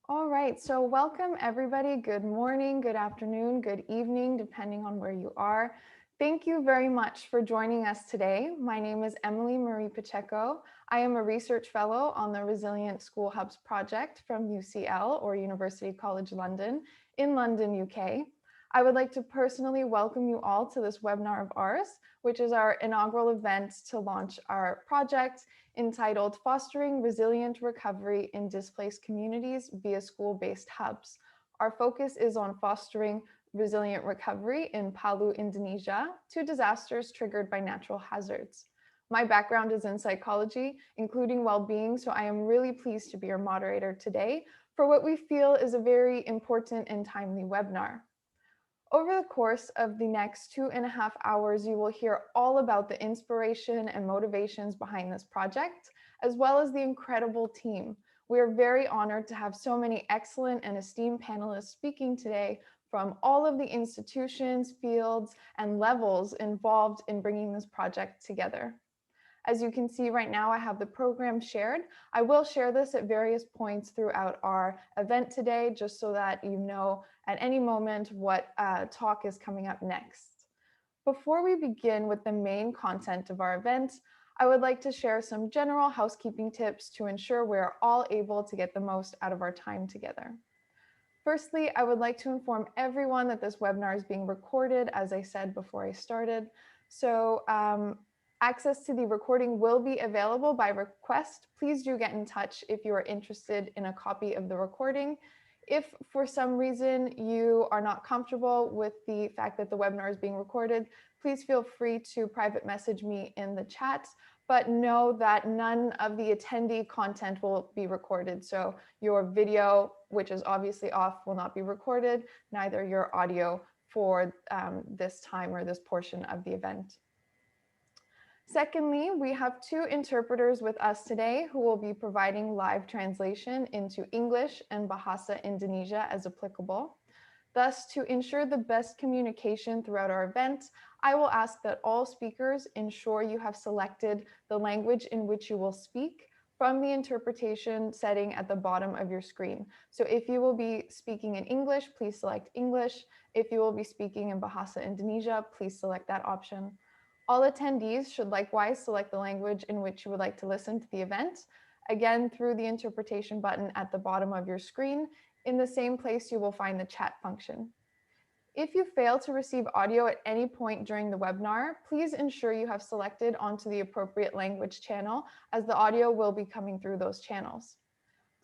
All right, so welcome everybody. Good morning, good afternoon, good evening, depending on where you are. Thank you very much for joining us today. My name is Emily Marie Pacheco. I am a research fellow on the Resilient School Hubs project from UCL, or University College London, in London, UK. I would like to personally welcome you all to this webinar of ours, which is our inaugural event to launch our project entitled Fostering Resilient Recovery in Displaced Communities via School-Based Hubs. Our focus is on fostering resilient recovery in Palu, Indonesia, to disasters triggered by natural hazards. My background is in psychology, including well-being, so I am really pleased to be your moderator today for what we feel is a very important and timely webinar. Over the course of the next 2.5 hours, you will hear all about the inspiration and motivations behind this project, as well as the incredible team. We are very honored to have so many excellent and esteemed panelists speaking today from all of the institutions, fields, and levels involved in bringing this project together. As you can see right now, I have the program shared. I will share this at various points throughout our event today, just so that you know at any moment what talk is coming up next. Before we begin with the main content of our event, I would like to share some general housekeeping tips to ensure we're all able to get the most out of our time together. Firstly, I would like to inform everyone that this webinar is being recorded, as I said before I started. So access to the recording will be available by request. Please do get in touch if you are interested in a copy of the recording. If for some reason you are not comfortable with the fact that the webinar is being recorded, please feel free to private message me in the chat, but know that none of the attendee content will be recorded. So your video, which is obviously off, will not be recorded, neither your audio for this time or this portion of the event. Secondly, we have two interpreters with us today who will be providing live translation into English and Bahasa Indonesia as applicable. Thus, to ensure the best communication throughout our event, I will ask that all speakers ensure you have selected the language in which you will speak from the interpretation setting at the bottom of your screen. So if you will be speaking in English, please select English. If you will be speaking in Bahasa Indonesia, please select that option. All attendees should likewise select the language in which you would like to listen to the event, again through the interpretation button at the bottom of your screen. In the same place, you will find the chat function. If you fail to receive audio at any point during the webinar, please ensure you have selected onto the appropriate language channel, as the audio will be coming through those channels.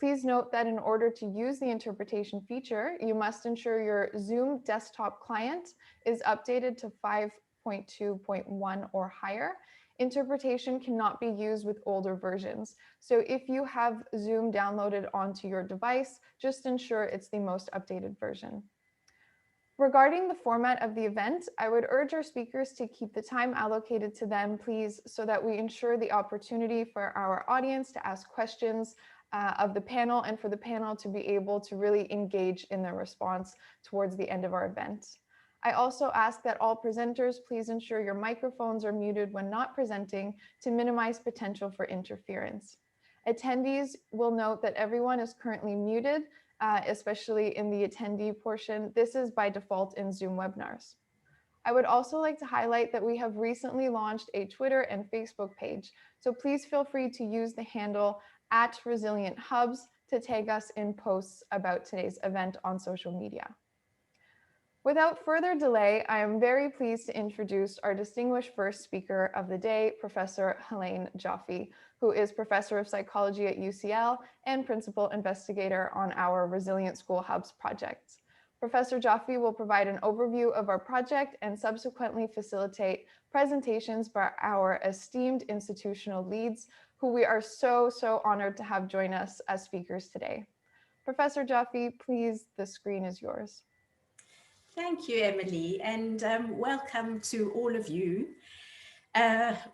Please note that in order to use the interpretation feature, you must ensure your Zoom desktop client is updated to 5.2.1 or higher. Interpretation cannot be used with older versions. So if you have Zoom downloaded onto your device, just ensure it's the most updated version. Regarding the format of the event, I would urge our speakers to keep the time allocated to them, please, so that we ensure the opportunity for our audience to ask questions of the panel and for the panel to be able to really engage in their response towards the end of our event. I also ask that all presenters please ensure your microphones are muted when not presenting to minimize potential for interference. Attendees will note that everyone is currently muted, especially in the attendee portion. This is by default in Zoom webinars. I would also like to highlight that we have recently launched a Twitter and Facebook page, so please feel free to use the handle @ResilientHubs to tag us in posts about today's event on social media. Without further delay, I am very pleased to introduce our distinguished first speaker of the day, Professor Helene Joffe, who is Professor of Psychology at UCL and Principal Investigator on our Resilient School Hubs project. Professor Joffe will provide an overview of our project and subsequently facilitate presentations by our esteemed institutional leads, who we are so honored to have join us as speakers today. Professor Joffe, please, the screen is yours. Thank you, Emily, and welcome to all of you.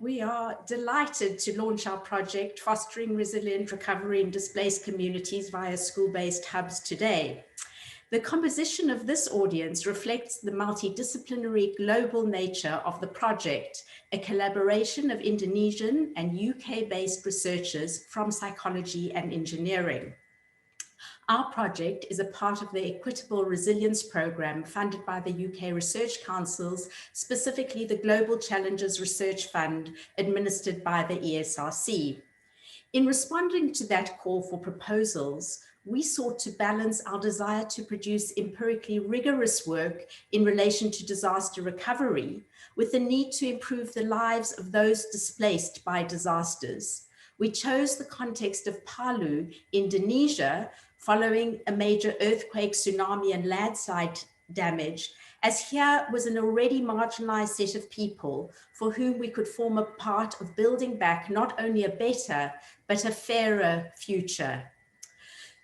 We are delighted to launch our project, Fostering Resilient Recovery in Displaced Communities via School-Based Hubs today. The composition of this audience reflects the multidisciplinary global nature of the project, a collaboration of Indonesian and UK-based researchers from psychology and engineering. Our project is a part of the Equitable Resilience Programme funded by the UK Research Councils, specifically the Global Challenges Research Fund administered by the ESRC. In responding to that call for proposals, we sought to balance our desire to produce empirically rigorous work in relation to disaster recovery with the need to improve the lives of those displaced by disasters. We chose the context of Palu, Indonesia, following a major earthquake, tsunami, and landslide damage, as here was an already marginalized set of people for whom we could form a part of building back not only a better, but a fairer future.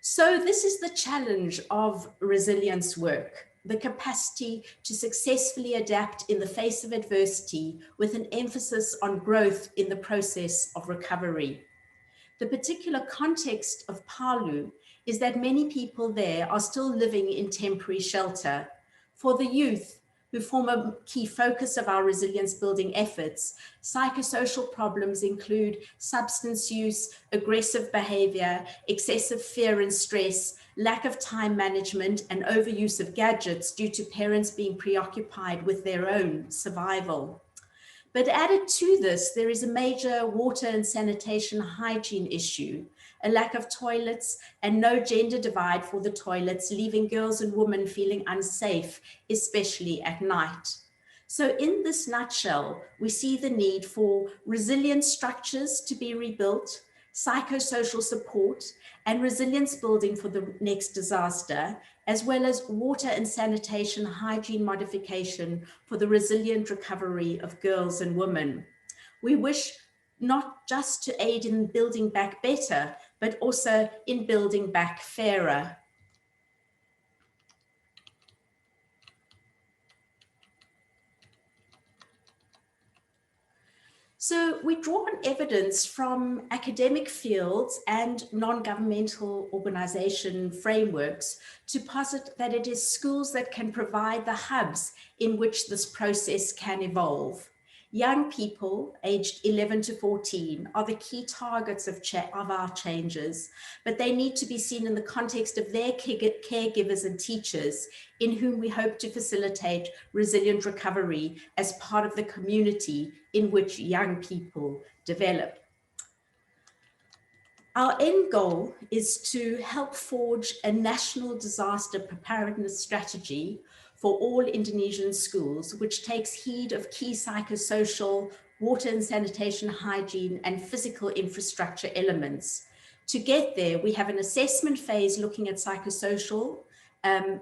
So this is the challenge of resilience work, the capacity to successfully adapt in the face of adversity with an emphasis on growth in the process of recovery. The particular context of Palu is that many people there are still living in temporary shelter. For the youth, who form a key focus of our resilience building efforts, psychosocial problems include substance use, aggressive behavior, excessive fear and stress, lack of time management, and overuse of gadgets due to parents being preoccupied with their own survival. But added to this, there is a major water and sanitation hygiene issue, a lack of toilets and no gender divide for the toilets, leaving girls and women feeling unsafe, especially at night. So in this nutshell, we see the need for resilient structures to be rebuilt, psychosocial support, and resilience building for the next disaster, as well as water and sanitation hygiene modification for the resilient recovery of girls and women. We wish not just to aid in building back better, but also in building back fairer. So we draw on evidence from academic fields and non-governmental organization frameworks to posit that it is schools that can provide the hubs in which this process can evolve. Young people aged 11 to 14 are the key targets of our changes, but they need to be seen in the context of their caregivers and teachers, in whom we hope to facilitate resilient recovery as part of the community in which young people develop. Our end goal is to help forge a national disaster preparedness strategy for all Indonesian schools, which takes heed of key psychosocial, water and sanitation, hygiene, and physical infrastructure elements. To get there, we have an assessment phase looking at psychosocial,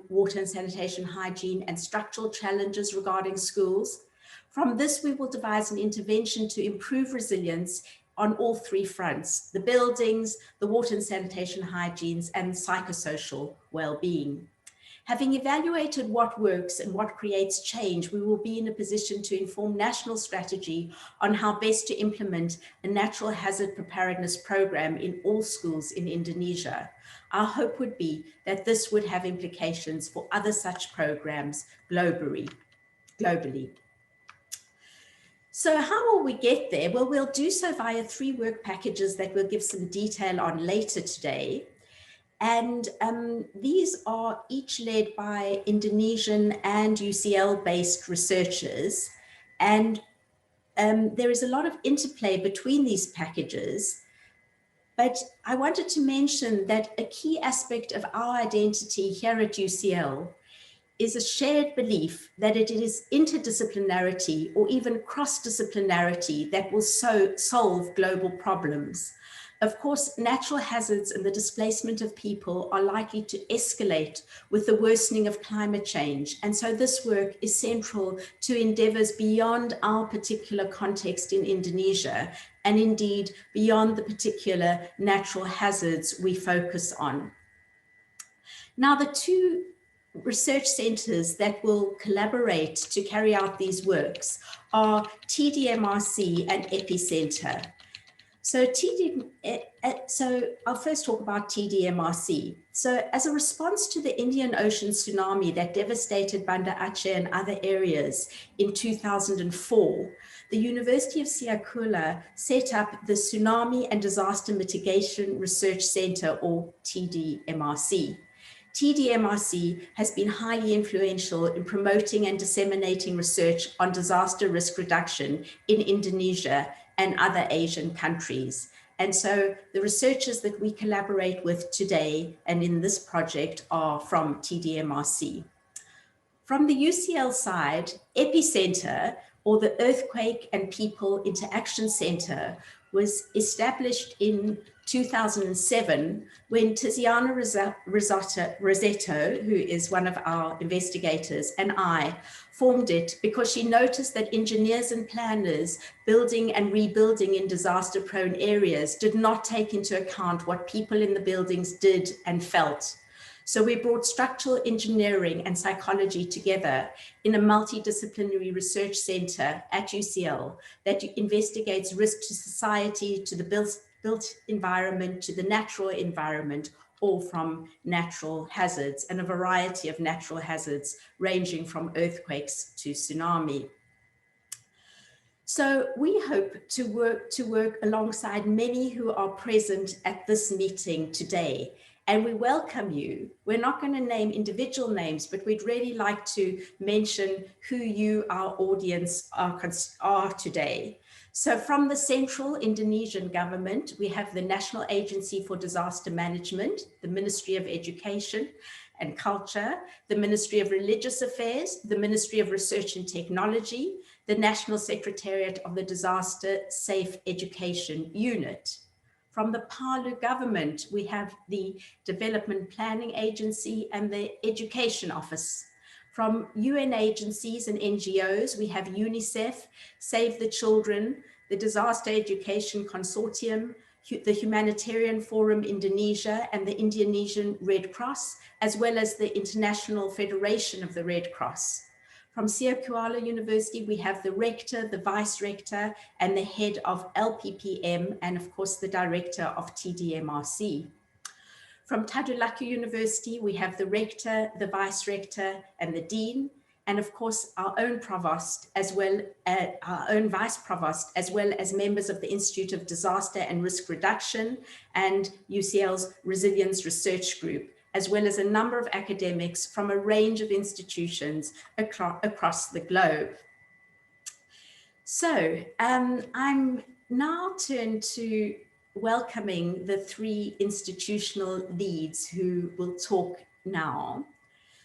water and sanitation, hygiene, and structural challenges regarding schools. From this, we will devise an intervention to improve resilience on all three fronts: the buildings, the water and sanitation, hygienes, and psychosocial well-being. Having evaluated what works and what creates change, we will be in a position to inform national strategy on how best to implement a natural hazard preparedness program in all schools in Indonesia. Our hope would be that this would have implications for other such programs globally. So how will we get there? Well, we'll do so via 3 work packages that we'll give some detail on later today. And these are each led by Indonesian and UCL-based researchers. And there is a lot of interplay between these packages. But I wanted to mention that a key aspect of our identity here at UCL is a shared belief that it is interdisciplinarity or even cross-disciplinarity that will solve global problems. Of course, natural hazards and the displacement of people are likely to escalate with the worsening of climate change. And so this work is central to endeavors beyond our particular context in Indonesia, and indeed beyond the particular natural hazards we focus on. Now, the 2 research centers that will collaborate to carry out these works are TDMRC and Epicenter. So I'll first talk about TDMRC. So as a response to the Indian Ocean tsunami that devastated Banda Aceh and other areas in 2004, the University of Siakula set up the Tsunami and Disaster Mitigation Research Center, or TDMRC. TDMRC has been highly influential in promoting and disseminating research on disaster risk reduction in Indonesia and other Asian countries. And so the researchers that we collaborate with today and in this project are from TDMRC. From the UCL side, Epicenter, or the Earthquake and People Interaction Center, was established in 2007 when Tiziana Rosetto, who is one of our investigators, and I formed it because she noticed that engineers and planners building and rebuilding in disaster-prone areas did not take into account what people in the buildings did and felt. So we brought structural engineering and psychology together in a multidisciplinary research center at UCL that investigates risk to society, to the built environment, to the natural environment, all from natural hazards, and a variety of natural hazards ranging from earthquakes to tsunami. So we hope to work alongside many who are present at this meeting today. And we welcome you. We're not going to name individual names, but we'd really like to mention who you, our audience, are today. So from the central Indonesian government, we have the National Agency for Disaster Management, the Ministry of Education and Culture, the Ministry of Religious Affairs, the Ministry of Research and Technology, the National Secretariat of the Disaster Safe Education Unit. From the Palu government, we have the Development Planning Agency and the Education Office. From UN agencies and NGOs, we have UNICEF, Save the Children, the Disaster Education Consortium, the Humanitarian Forum Indonesia, and the Indonesian Red Cross, as well as the International Federation of the Red Cross. From Siakula University, we have the rector, the vice rector, and the head of LPPM, and of course, the director of TDMRC. From Tadulako University, we have the rector, the vice rector, and the dean, and of course, our own provost, as well as our own vice provost, as well as members of the Institute of Disaster and Risk Reduction and UCL's Resilience Research Group, as well as a number of academics from a range of institutions across the globe. So I'm now turned to welcoming the three institutional leads who will talk now.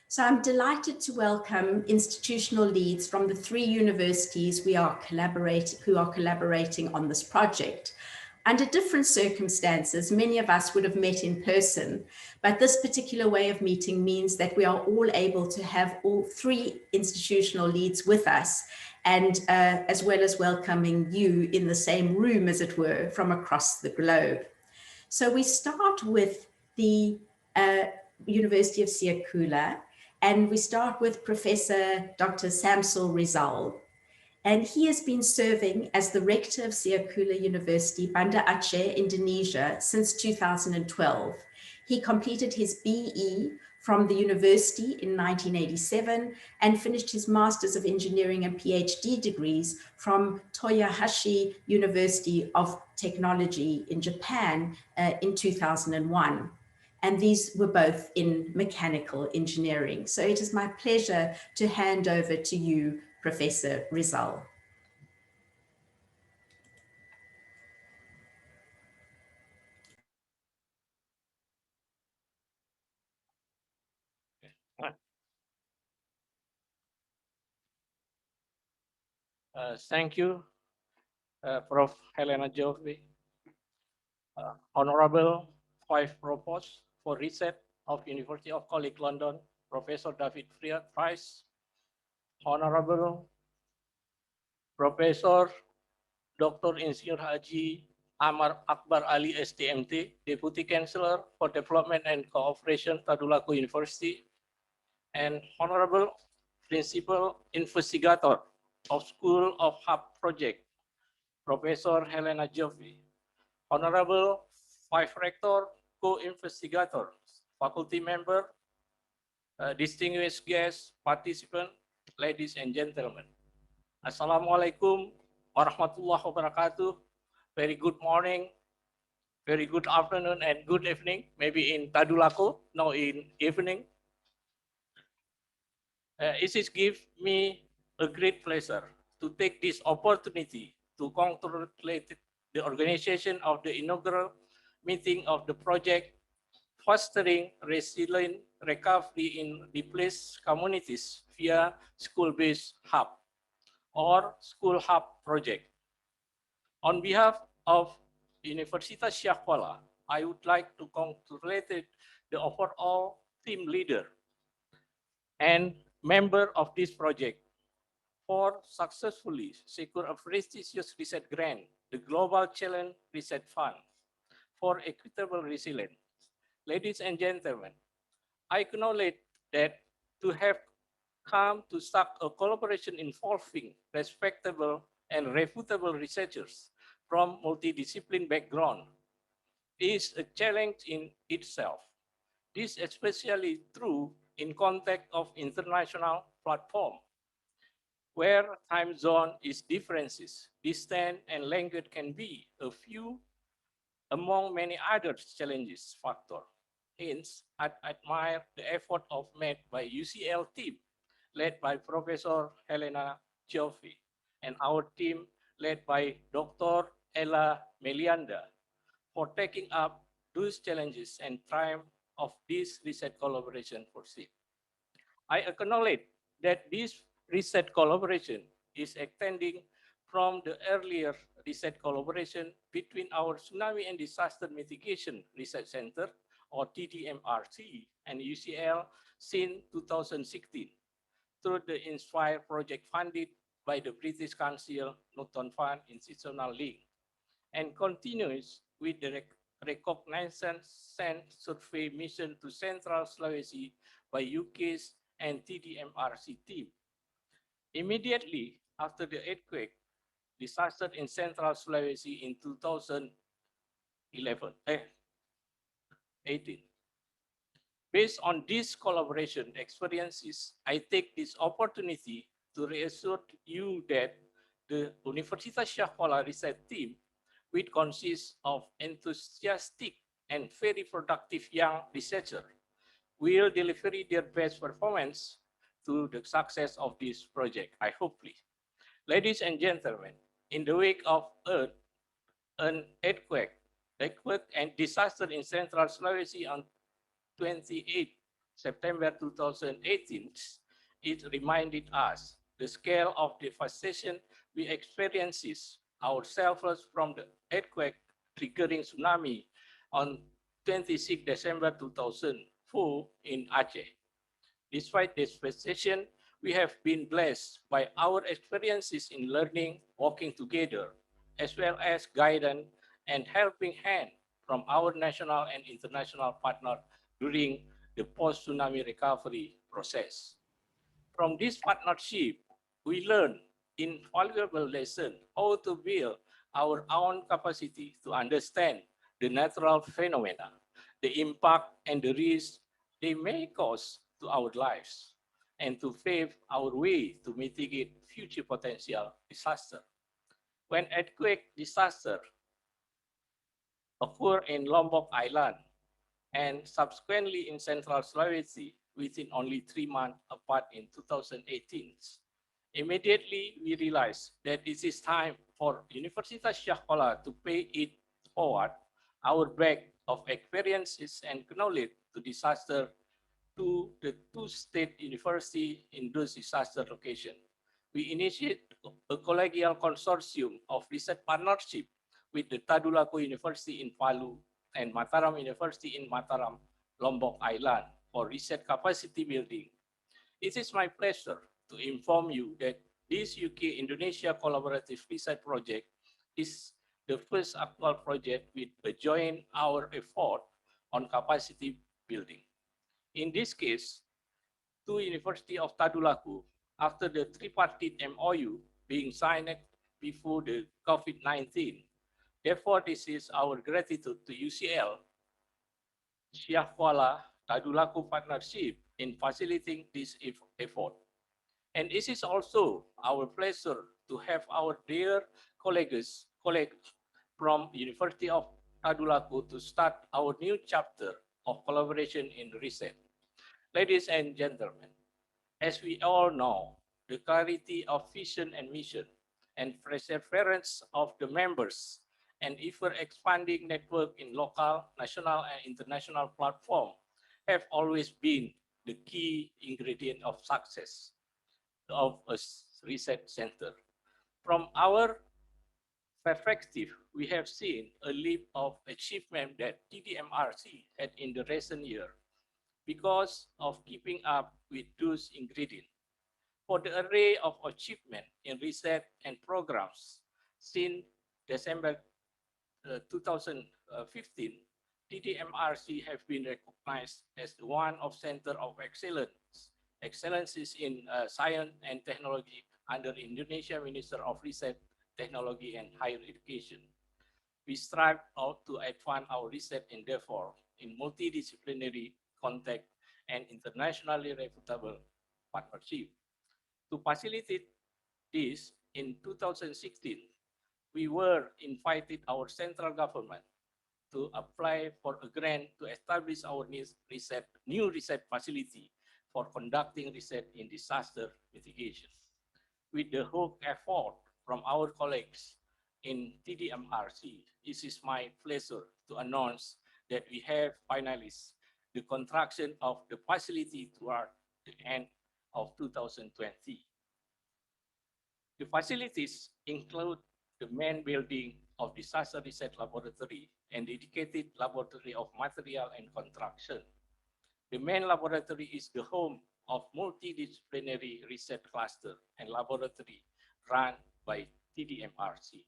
So I'm delighted to welcome institutional leads from the three universities who are collaborating on this project. Under different circumstances, many of us would have met in person, but this particular way of meeting means that we are all able to have all three institutional leads with us, and as well as welcoming you in the same room, as it were, from across the globe. So we start with the University of Siakula, and we start with Professor Dr. Samsul Rizal. And he has been serving as the rector of Siakula University, Banda Aceh, Indonesia, since 2012. He completed his BE from the university in 1987 and finished his Masters of Engineering and PhD degrees from Toyohashi University of Technology in Japan in 2001. And these were both in mechanical engineering. So it is my pleasure to hand over to you, Professor Rizal. Thank you, Prof. Helena Joffe, Honorable Vice Provost for Research of University of College London, Professor David Price, Honorable Professor Dr. Insinyur Haji Amar Akbar Ali STMT, Deputy Chancellor for Development and Cooperation, Tadulako University, and Honorable Principal Investigator of School of Hub Project, Professor Helena Joffe, Honorable Vice Rector, co-investigator, faculty member, distinguished guests, participants, ladies and gentlemen. Assalamualaikum warahmatullahi wabarakatuh. Very good morning, very good afternoon, and good evening. Maybe in Tadulako, now in evening. It is give me a great pleasure to take this opportunity to congratulate the organization of the inaugural meeting of the project Fostering Resilient Recovery in Displaced Communities via School-Based Hub or School Hub project. On behalf of Universitas Syah Kuala, I would like to congratulate the overall team leader and member of this project for successfully secure a prestigious research grant, the Global Challenge Research Fund for Equitable Resilience. Ladies and gentlemen, I acknowledge that to have come to start a collaboration involving respectable and reputable researchers from multidisciplinary background is a challenge in itself. This is especially true in context of international platform, where time zone is differences, distance and language can be a few among many other challenges factor. Hence, I admire the effort of made by UCL team, led by Professor Helena Gioffi, and our team led by Dr. Ella Melianda for taking up those challenges and triumph of this research collaboration for SIP. I acknowledge that this research collaboration is extending from the earlier research collaboration between our Tsunami and Disaster Mitigation Research Center, or TDMRC, and UCL since 2016 through the INSPIRE project funded by the British Council Norton Fund Institutional Link, and continues with the reconnaissance survey mission to Central Sulawesi by UK's and TDMRC team. Immediately after the earthquake disaster in Central Sulawesi in 2018. Based on these collaboration experiences, I take this opportunity to reassure you that the Universitas Syah Kuala research team, which consists of enthusiastic and very productive young researchers, will deliver their best performance to the success of this project, I hope. Ladies and gentlemen, in the wake of an earthquake and disaster in Central Sulawesi on 28 September 2018, it reminded us the scale of devastation we experiences ourselves from the earthquake triggering tsunami on 26 December 2004 in Aceh. Despite this devastation, we have been blessed by our experiences in learning, working together, as well as guidance and helping hand from our national and international partners during the post-tsunami recovery process. From this partnership, we learn invaluable lessons how to build our own capacity to understand the natural phenomena, the impact and the risk they may cause to our lives, and to pave our way to mitigate future potential disaster. When earthquake disaster occur in Lombok Island and subsequently in Central Sulawesi within only 3 months apart in 2018, immediately we realized that it is time for Universitas Syah Kuala to pay it forward our bag of experiences and knowledge to disaster to the two state universities in those disaster locations. We initiate a collegial consortium of research partnership with the Tadulako University in Palu and Mataram University in Mataram, Lombok Island for research capacity building. It is my pleasure to inform you that this UK-Indonesia collaborative research project is the first actual project with a joint our effort on capacity building. In this case, two University of Tadulako, after the tripartite MOU being signed before the COVID-19, Therefore, this is our gratitude to UCL, Syahwala Tadulaku Partnership in facilitating this effort. And this is also our pleasure to have our dear colleagues from University of Tadulaku to start our new chapter of collaboration in research. Ladies and gentlemen, as we all know, the clarity of vision and mission and perseverance of the members and ever-expanding network in local, national, and international platform have always been the key ingredient of success of a research center. From our perspective, we have seen a leap of achievement that TDMRC had in the recent year because of keeping up with those ingredients. For the array of achievement in research and programs since December 2015, TDMRC have been recognized as one of Center of Excellences in Science and Technology under Indonesia Minister of Research, Technology and Higher Education. We strive out to advance our research endeavor in multidisciplinary contact and internationally reputable partnership. To facilitate this, in 2016, we were invited our central government to apply for a grant to establish our new research facility for conducting research in disaster mitigation. With the whole effort from our colleagues in TDMRC, it is my pleasure to announce that we have finalized the construction of the facility toward the end of 2020. The facilities include the main building of Disaster Research Laboratory and dedicated laboratory of material and construction. The main laboratory is the home of multidisciplinary research cluster and laboratory run by TDMRC.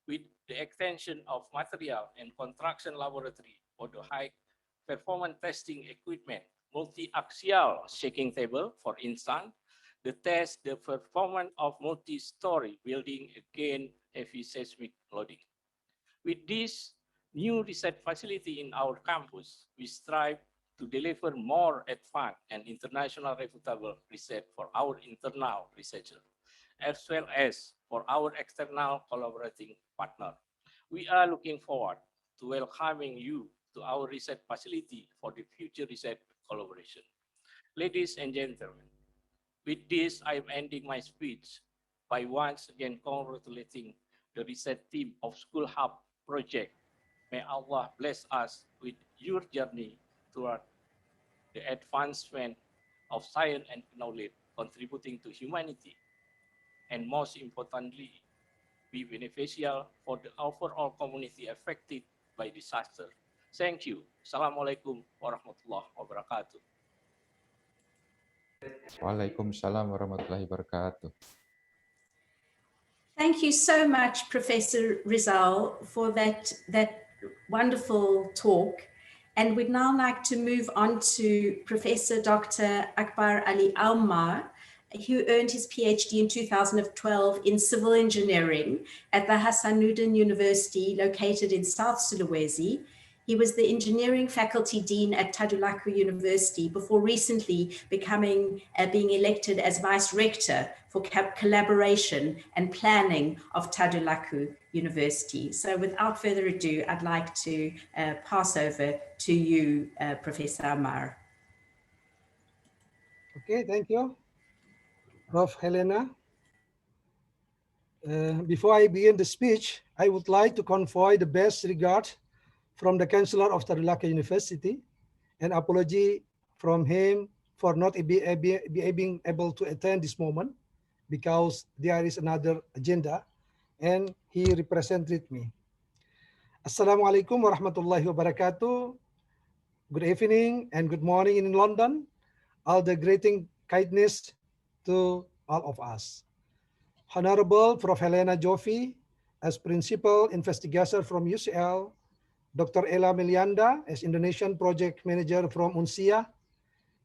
With the extension of material and construction laboratory for the high performance testing equipment, multi-axial shaking table, for instance, the test the performance of multi-story building against heavy seismic loading. With this new research facility in our campus, we strive to deliver more advanced and international reputable research for our internal researchers, as well as for our external collaborating partner. We are looking forward to welcoming you to our research facility for the future research collaboration. Ladies and gentlemen, with this, I'm ending my speech by once again congratulating the research team of School Hub project. May Allah bless us with your journey toward the advancement of science and knowledge, contributing to humanity, and most importantly, be beneficial for the overall community affected by disaster. Thank you. Assalamualaikum warahmatullahi wabarakatuh. Waalaikumsalam warahmatullahi wabarakatuh. Thank you so much, Professor Rizal, for that wonderful talk. And we'd now like to move on to Professor Dr. Akbar Ali Almar, who earned his PhD in 2012 in civil engineering at the Hasanuddin University located in South Sulawesi. He was the engineering faculty dean at Tadulaku University before recently being elected as vice rector for collaboration and planning of Tadulaku University. So without further ado, I'd like to pass over to you, Professor Amar. Okay, thank you, Prof. Helena. Before I begin the speech, I would like to convey the best regard from the Chancellor of Tadulako University, an apology from him for not being able to attend this moment because there is another agenda and he represented me. Assalamualaikum warahmatullahi wabarakatuh. Good evening and good morning in London. All the greeting kindness to all of us. Honorable Prof. Helena Joffi, as Principal Investigator from UCL, Dr. Ella Melianda as Indonesian Project Manager from UNSIA,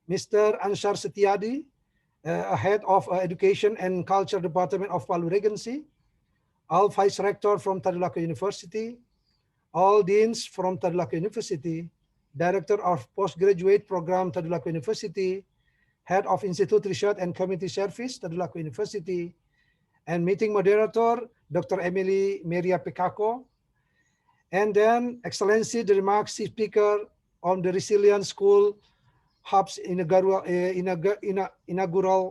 Mr. Ansar Setiadi, Head of Education and Culture Department of Palu Regency, all Vice Rector from Tadulako University, all deans from Tadulako University, Director of Postgraduate Program, Tadulako University, Head of Institute Research and Community Service, Tadulako University, and meeting moderator, Dr. Emily Maria Pekako, and then Excellency, the remarks speaker on the Resilient School Hub's inaugural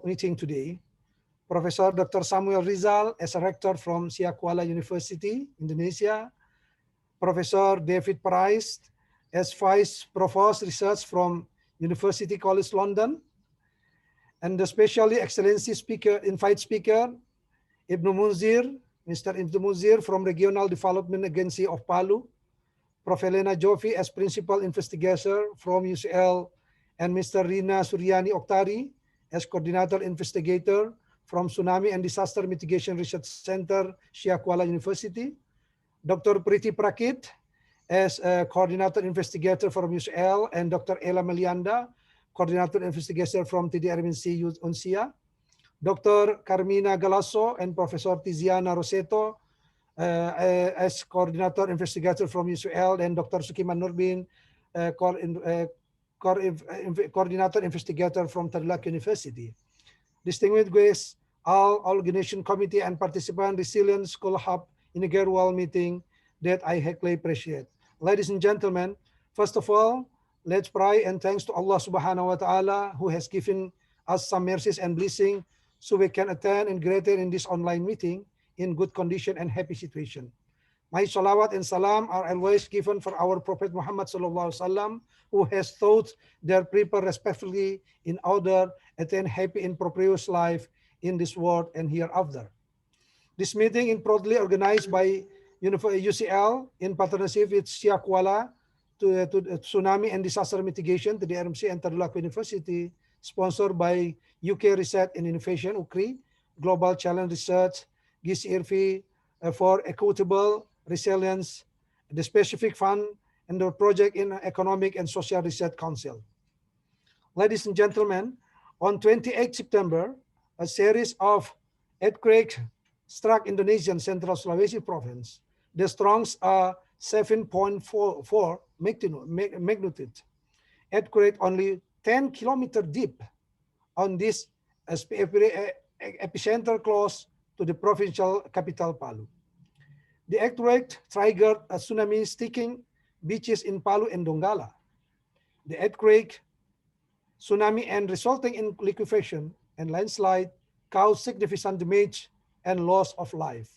meeting today, Professor Dr. Samuel Rizal as a rector from Siakuala University, Indonesia, Professor David Price as Vice Provost Research from University College London, and the specially excellency speaker, invite speaker, Ibnu Munzir, Mr. Ibnu Munzir from Regional Development Agency of Palu, Prof. Elena Jofi as Principal Investigator from UCL, and Mr. Rina Suryani Oktari as Coordinator Investigator from Tsunami and Disaster Mitigation Research Center, Siakuala University, Dr. Priti Prakit as a Coordinator Investigator from UCL, and Dr. Ella Melianda, Coordinator Investigator from TDRMNC Unsia, Dr. Carmina Galasso and Professor Tiziana Roseto as Coordinator Investigator from UCL, and Dr. Sukiman Nurbin, Coordinator Investigator from Tadulako University. Distinguished guests, all organization committee and participant Resilient School Hub inaugural meeting that I highly appreciate. Ladies and gentlemen, first of all, let's pray and thanks to Allah Subhanahu wa Ta'ala who has given us some mercies and blessing so we can attend and greater in this online meeting in good condition and happy situation. My salawat and salam are always given for our Prophet Muhammad Sallallahu Alaihi Wasallam, who has taught their people respectfully in order attain happy and prosperous life in this world and hereafter. This meeting is proudly organized by UCL in partnership with Siakuala to Tsunami and Disaster Mitigation, to the RMC and Tadulako University, sponsored by UK Research and Innovation, UKRI, Global Challenge Research, GIS-IRFI for Equitable Resilience, the specific fund, and the project in Economic and Social Research Council. Ladies and gentlemen, on 28 September, a series of earthquakes struck Indonesian Central Sulawesi province. The strongs are 7.44 magnitude. Earthquake only 10 kilometers deep on this epicenter close to the provincial capital Palu. The earthquake triggered a tsunami striking beaches in Palu and Donggala. The earthquake, tsunami, and resulting in liquefaction and landslide caused significant damage and loss of life.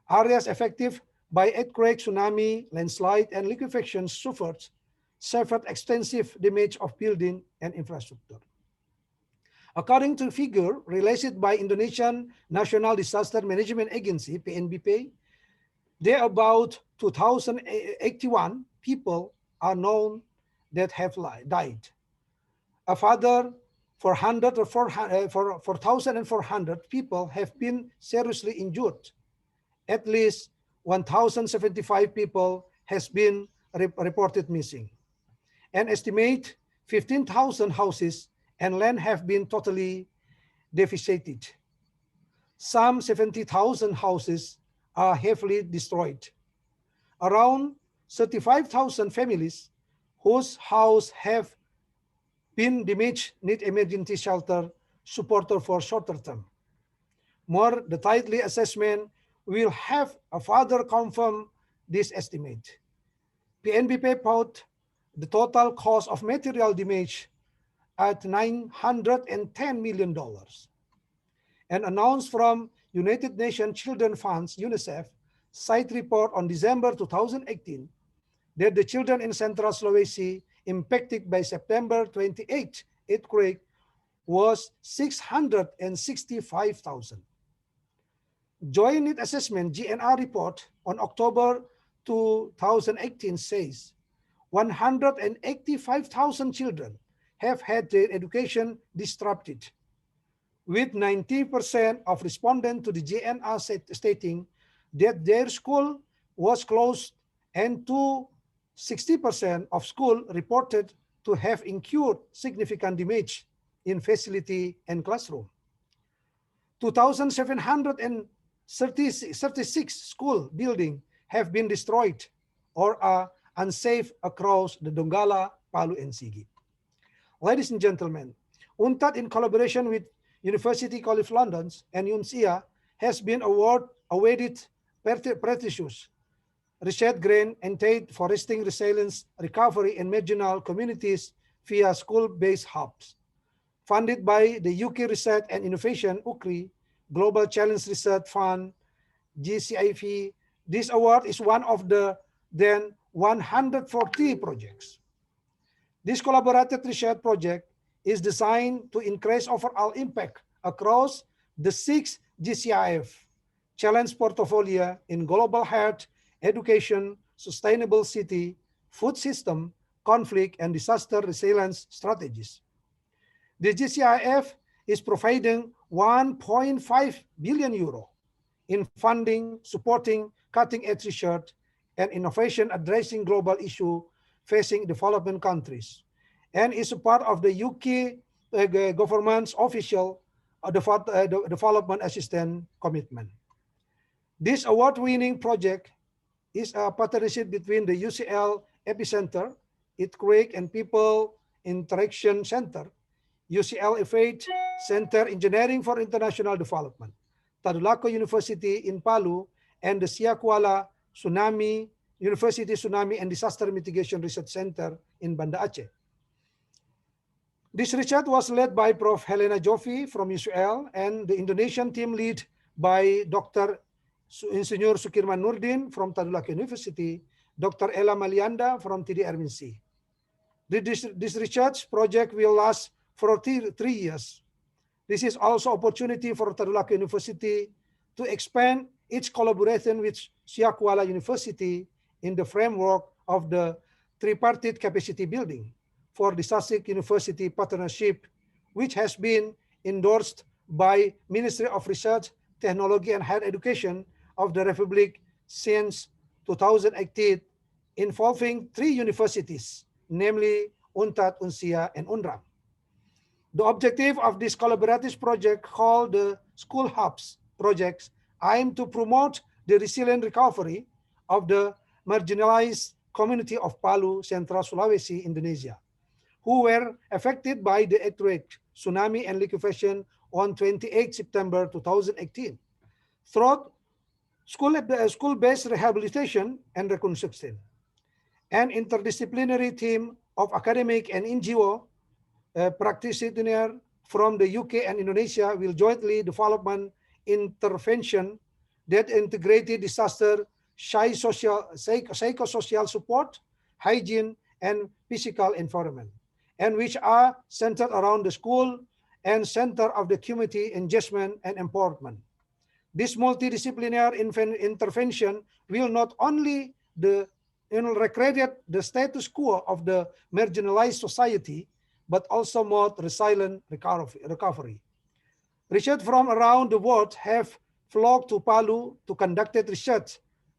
Areas affected by earthquake, tsunami, landslide, and liquefaction suffered extensive damage of building and infrastructure. According to figure released by Indonesian National Disaster Management Agency, PNBP, there are about 2,081 people are known that have died. A further 4,400 people have been seriously injured. At least 1,075 people has been reported missing. An estimate 15,000 houses and land have been totally devastated. Some 70,000 houses are heavily destroyed. Around 35,000 families whose houses have been damaged need emergency shelter support for shorter term. More detailed assessment will have a further confirm this estimate. PNBP put the total cost of material damage at $910 million. An announcement from United Nations Children's Funds, UNICEF, site report on December 2018 that the children in Central Sulawesi impacted by September 28 earthquake was 665,000. Joint Assessment GNR report on October 2018 says 185,000 children have had their education disrupted, with 90% of respondents to the GNR stating that their school was closed, and 60% of school reported to have incurred significant damage in facility and classroom. 2,736 school buildings have been destroyed, or are unsafe across the Donggala, Palu, and Sigi. Ladies and gentlemen, UNTAD in collaboration with University College London and UNSIA has been awarded prestigious research grant entailed foresting resilience recovery in marginal communities via school-based hubs. Funded by the UK Research and Innovation (UCRI) Global Challenge Research Fund (GCIF), this award is one of the then 140 projects. This collaborative research project is designed to increase overall impact across the 6 GCIF challenge portfolio in global health, education, sustainable city, food system, conflict, and disaster resilience strategies. The GCIF is providing 1.5 billion euro in funding, supporting cutting-edge research and innovation addressing global issues facing developing countries, and is a part of the UK government's official development assistance commitment. This award-winning project is a partnership between the UCL Epicenter, Earthquake and People Interaction Center, UCL Faith Center Engineering for International Development, Tadulako University in Palu, and the Siakuala University Tsunami and Disaster Mitigation Research Center in Banda Aceh. This research was led by Prof. Helena Joffi from UCL and the Indonesian team led by Dr. Insinyur Sukirman Nurdin from Tadulako University, Dr. Ella Malianda from TDRMC. This research project will last for 3 years. This is also opportunity for Tadulako University to expand its collaboration with Siakuala University in the framework of the tripartite capacity building for the SASIC University partnership, which has been endorsed by Ministry of Research, Technology and Higher Education of the Republic since 2018, involving 3 universities, namely UNTAD, UNSIA, and UNRAM. The objective of this collaborative project, called the School Hubs projects, aim to promote the resilient recovery of the marginalized community of Palu, Central Sulawesi, Indonesia, who were affected by the earthquake, tsunami, and liquefaction on 28 September 2018, through school-based rehabilitation and reconstruction. An interdisciplinary team of academic and NGO practitioners from the UK and Indonesia will jointly develop an intervention that integrated disaster, psychosocial support, hygiene, and physical environment, and which are centered around the school and center of the community engagement and empowerment. This multidisciplinary intervention will not only recreate the status quo of the marginalized society, but also more resilient recovery. Research from around the world have flocked to Palu to conduct research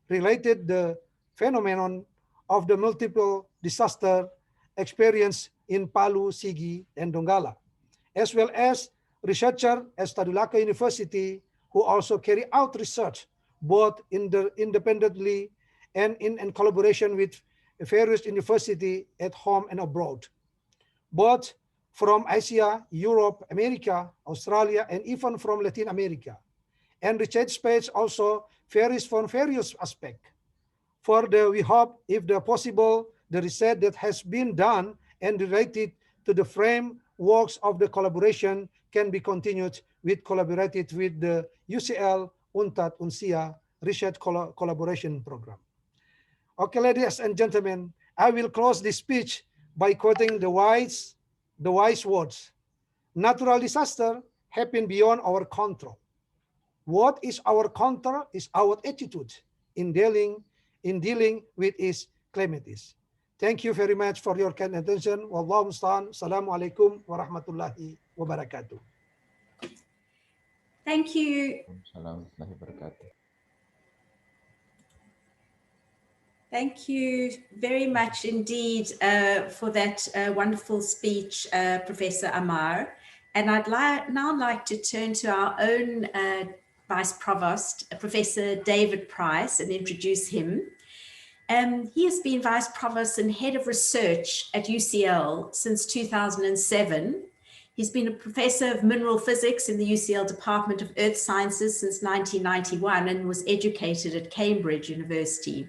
related the phenomenon of the multiple disaster experienced in Palu, Sigi, and Donggala, as well as researchers at Tadulako University who also carry out research both independently and in collaboration with various universities at home and abroad, both from Asia, Europe, America, Australia, and even from Latin America. And research space also varies from various aspects. We hope, if possible, the research that has been done and related to the frameworks of the collaboration can be continued collaborated with the UCL, UNTAD, UNSIA Research Collaboration Program. Okay, ladies and gentlemen, I will close this speech by quoting the wise words. Natural disaster happen beyond our control. What is our control is our attitude in dealing with its calamities. Thank you very much for your kind attention. Wallahu musta'an. Assalamualaikum warahmatullahi wabarakatuh. Thank you. Thank you very much indeed for that wonderful speech, Professor Amar. And I'd now like to turn to our own Vice Provost, Professor David Price, and introduce him. He has been Vice Provost and Head of Research at UCL since 2007. He's been a Professor of Mineral Physics in the UCL Department of Earth Sciences since 1991 and was educated at Cambridge University.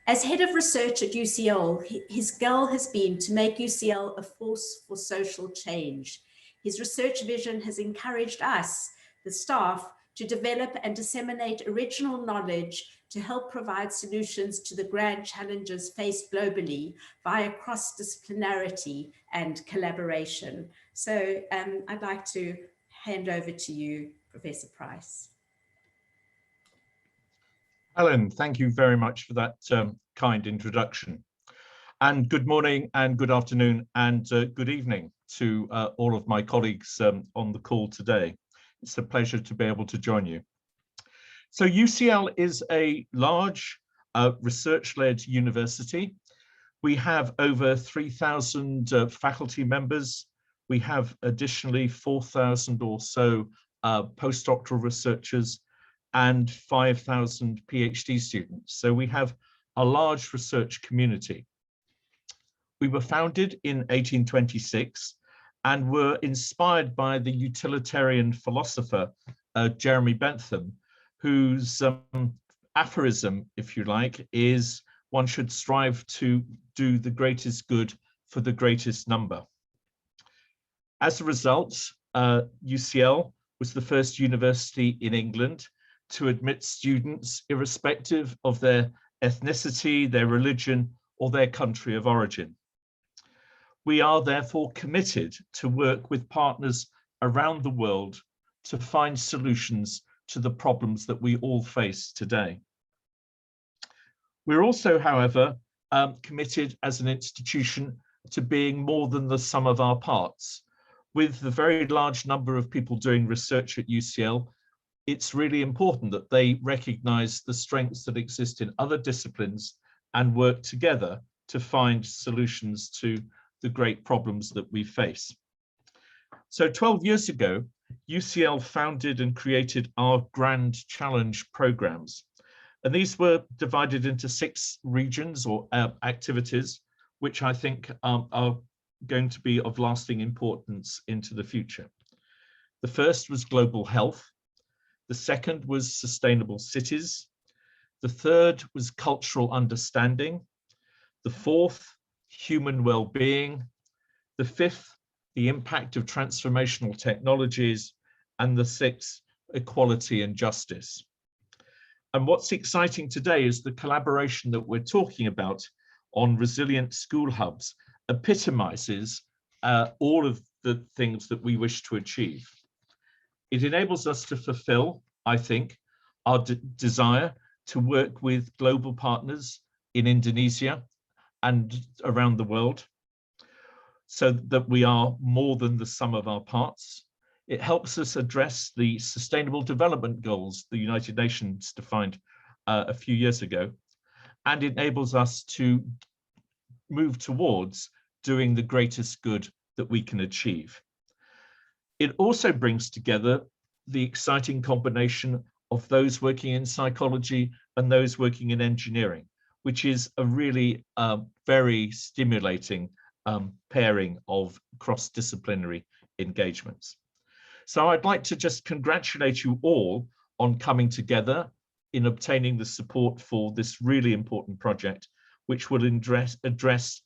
As Head of Research at UCL, his goal has been to make UCL a force for social change. His research vision has encouraged us, the staff, to develop and disseminate original knowledge to help provide solutions to the grand challenges faced globally via cross-disciplinarity and collaboration. So I'd like to hand over to you, Professor Price. Helen, thank you very much for that kind introduction. And good morning and good afternoon and good evening to all of my colleagues on the call today. It's a pleasure to be able to join you. So UCL is a large research-led university. We have over 3,000 faculty members. We have additionally 4,000 or so postdoctoral researchers and 5,000 PhD students. So we have a large research community. We were founded in 1826 and were inspired by the utilitarian philosopher Jeremy Bentham, whose aphorism, if you like, is one should strive to do the greatest good for the greatest number. As a result, UCL was the first university in England to admit students irrespective of their ethnicity, their religion, or their country of origin. We are therefore committed to work with partners around the world to find solutions to the problems that we all face today. We're also, however, committed as an institution to being more than the sum of our parts. With the very large number of people doing research at UCL, it's really important that they recognize the strengths that exist in other disciplines and work together to find solutions to the great problems that we face. So 12 years ago, UCL founded and created our Grand Challenge programs. And these were divided into 6 regions or activities, which I think are going to be of lasting importance into the future. The first was global health. The second was sustainable cities. The third was cultural understanding. The fourth, human well-being. The fifth, the impact of transformational technologies. And the sixth, equality and justice. And what's exciting today is the collaboration that we're talking about on resilient school hubs epitomizes all of the things that we wish to achieve. It enables us to fulfill, I think, our desire to work with global partners in Indonesia and around the world so that we are more than the sum of our parts. It helps us address the Sustainable Development Goals the United Nations defined a few years ago, and enables us to move towards doing the greatest good that we can achieve. It also brings together the exciting combination of those working in psychology and those working in engineering, which is a really very stimulating pairing of cross-disciplinary engagements. So I'd like to just congratulate you all on coming together in obtaining the support for this really important project, which will address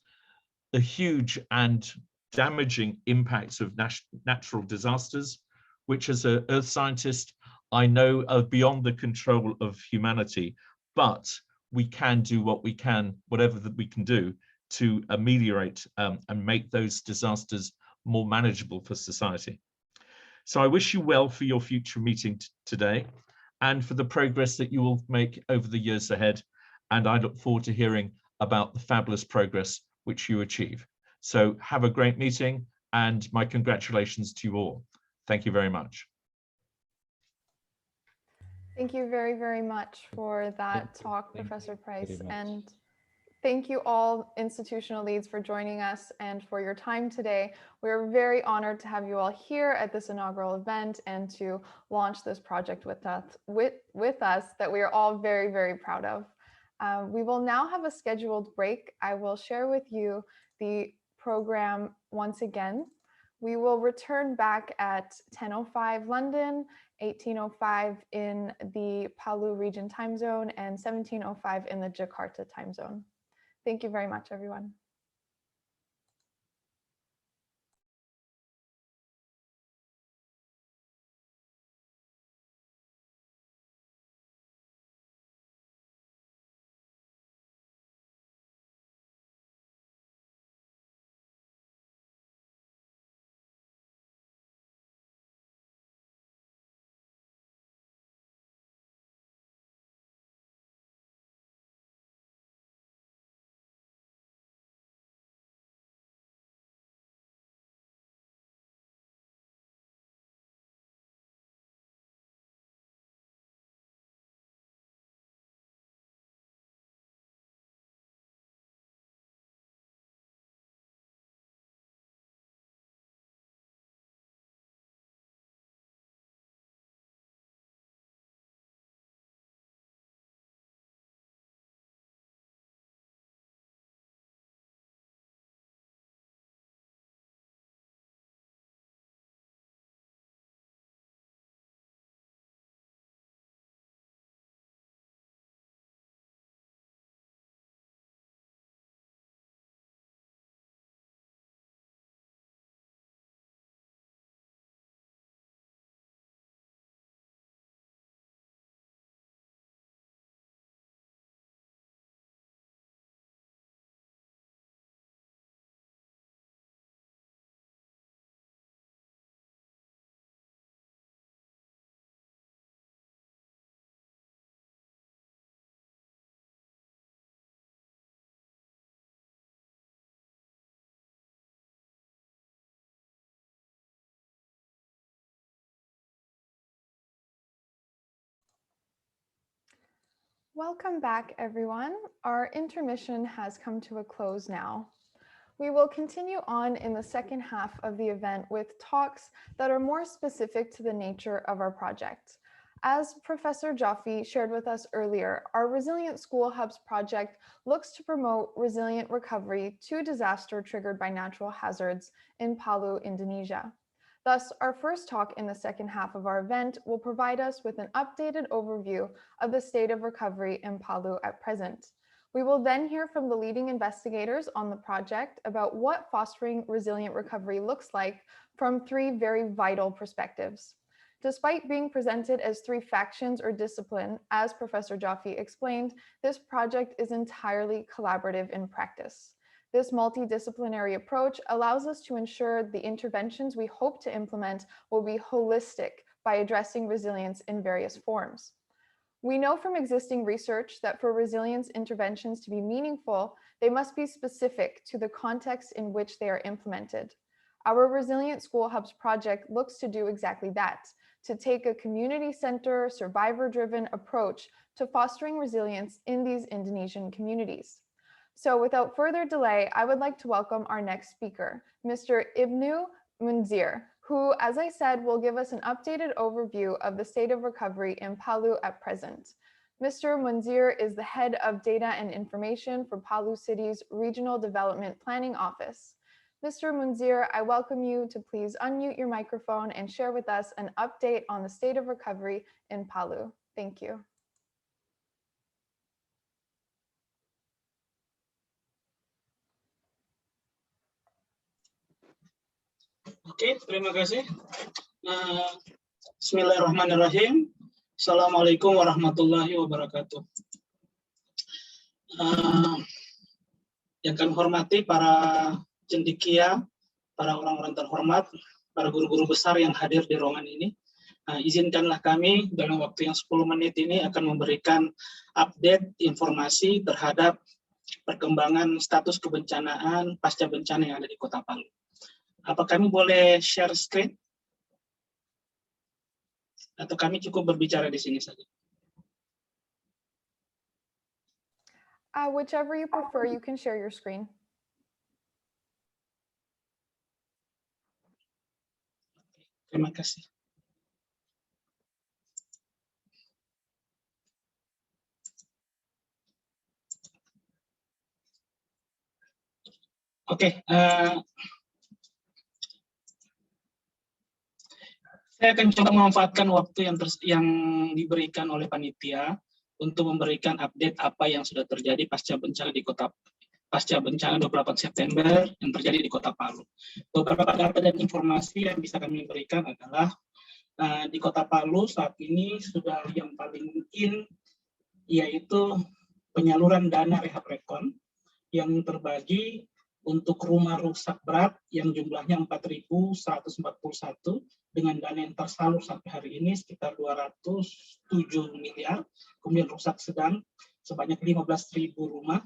the huge and damaging impacts of natural disasters, which as an earth scientist, I know are beyond the control of humanity, but we can do what we can, whatever that we can do to ameliorate and make those disasters more manageable for society. So I wish you well for your future meeting today and for the progress that you will make over the years ahead. And I look forward to hearing about the fabulous progress which you achieve. So have a great meeting and my congratulations to you all. Thank you very much. Thank you very, very much for that talk, Professor Price. And thank you all institutional leads for joining us and for your time today. We're very honored to have you all here at this inaugural event and to launch this project with us that we are all very, very proud of. We will now have a scheduled break. I will share with you the program once again. We will return back at 10:05 London, 18:05 in the Palu region time zone, and 17:05 in the Jakarta time zone. Thank you very much, everyone. Welcome back, everyone. Our intermission has come to a close now. We will continue on in the second half of the event with talks that are more specific to the nature of our project. As Professor Jaffe shared with us earlier, our Resilient School Hubs project looks to promote resilient recovery to disaster triggered by natural hazards in Palu, Indonesia. Thus, our first talk in the second half of our event will provide us with an updated overview of the state of recovery in Palu at present. We will then hear from the leading investigators on the project about what fostering resilient recovery looks like from three very vital perspectives. Despite being presented as three factions or discipline, as Professor Jaffe explained, this project is entirely collaborative in practice. This multidisciplinary approach allows us to ensure the interventions we hope to implement will be holistic by addressing resilience in various forms. We know from existing research that for resilience interventions to be meaningful, they must be specific to the context in which they are implemented. Our Resilient School Hubs project looks to do exactly that, to take a community-centered, survivor-driven approach to fostering resilience in these Indonesian communities. So without further delay, I would like to welcome our next speaker, Mr. Ibnu Munzir, who, as I said, will give us an updated overview of the state of recovery in Palu at present. Mr. Munzir is the head of data and information for Palu City's Regional Development Planning Office. Mr. Munzir, I welcome you to please unmute your microphone and share with us an update on the state of recovery in Palu. Thank you. Oke, terima kasih. Bismillahirrahmanirrahim. Assalamualaikum warahmatullahi wabarakatuh. Yang kami hormati para cendekia, para orang-orang terhormat, para guru-guru besar yang hadir di ruangan ini. Izinkanlah kami dalam waktu yang 10 menit ini akan memberikan update informasi terhadap perkembangan status kebencanaan pasca bencana yang ada di Kota Palu. Apa kami boleh share screen? Atau kami cukup berbicara di sini saja? Whichever you prefer, you can share your screen. Terima kasih. Oke, saya akan coba memanfaatkan waktu yang diberikan oleh panitia untuk memberikan update apa yang sudah terjadi pasca bencana 28 September yang terjadi di Kota Palu. Beberapa data dan informasi yang bisa kami berikan adalah di Kota Palu saat ini sudah yang paling mungkin yaitu penyaluran dana rehab rekon yang terbagi untuk rumah rusak berat yang jumlahnya 4.141 dengan dana yang tersalur sampai hari ini sekitar 207 miliar, kemudian rusak sedang sebanyak 15.000 rumah,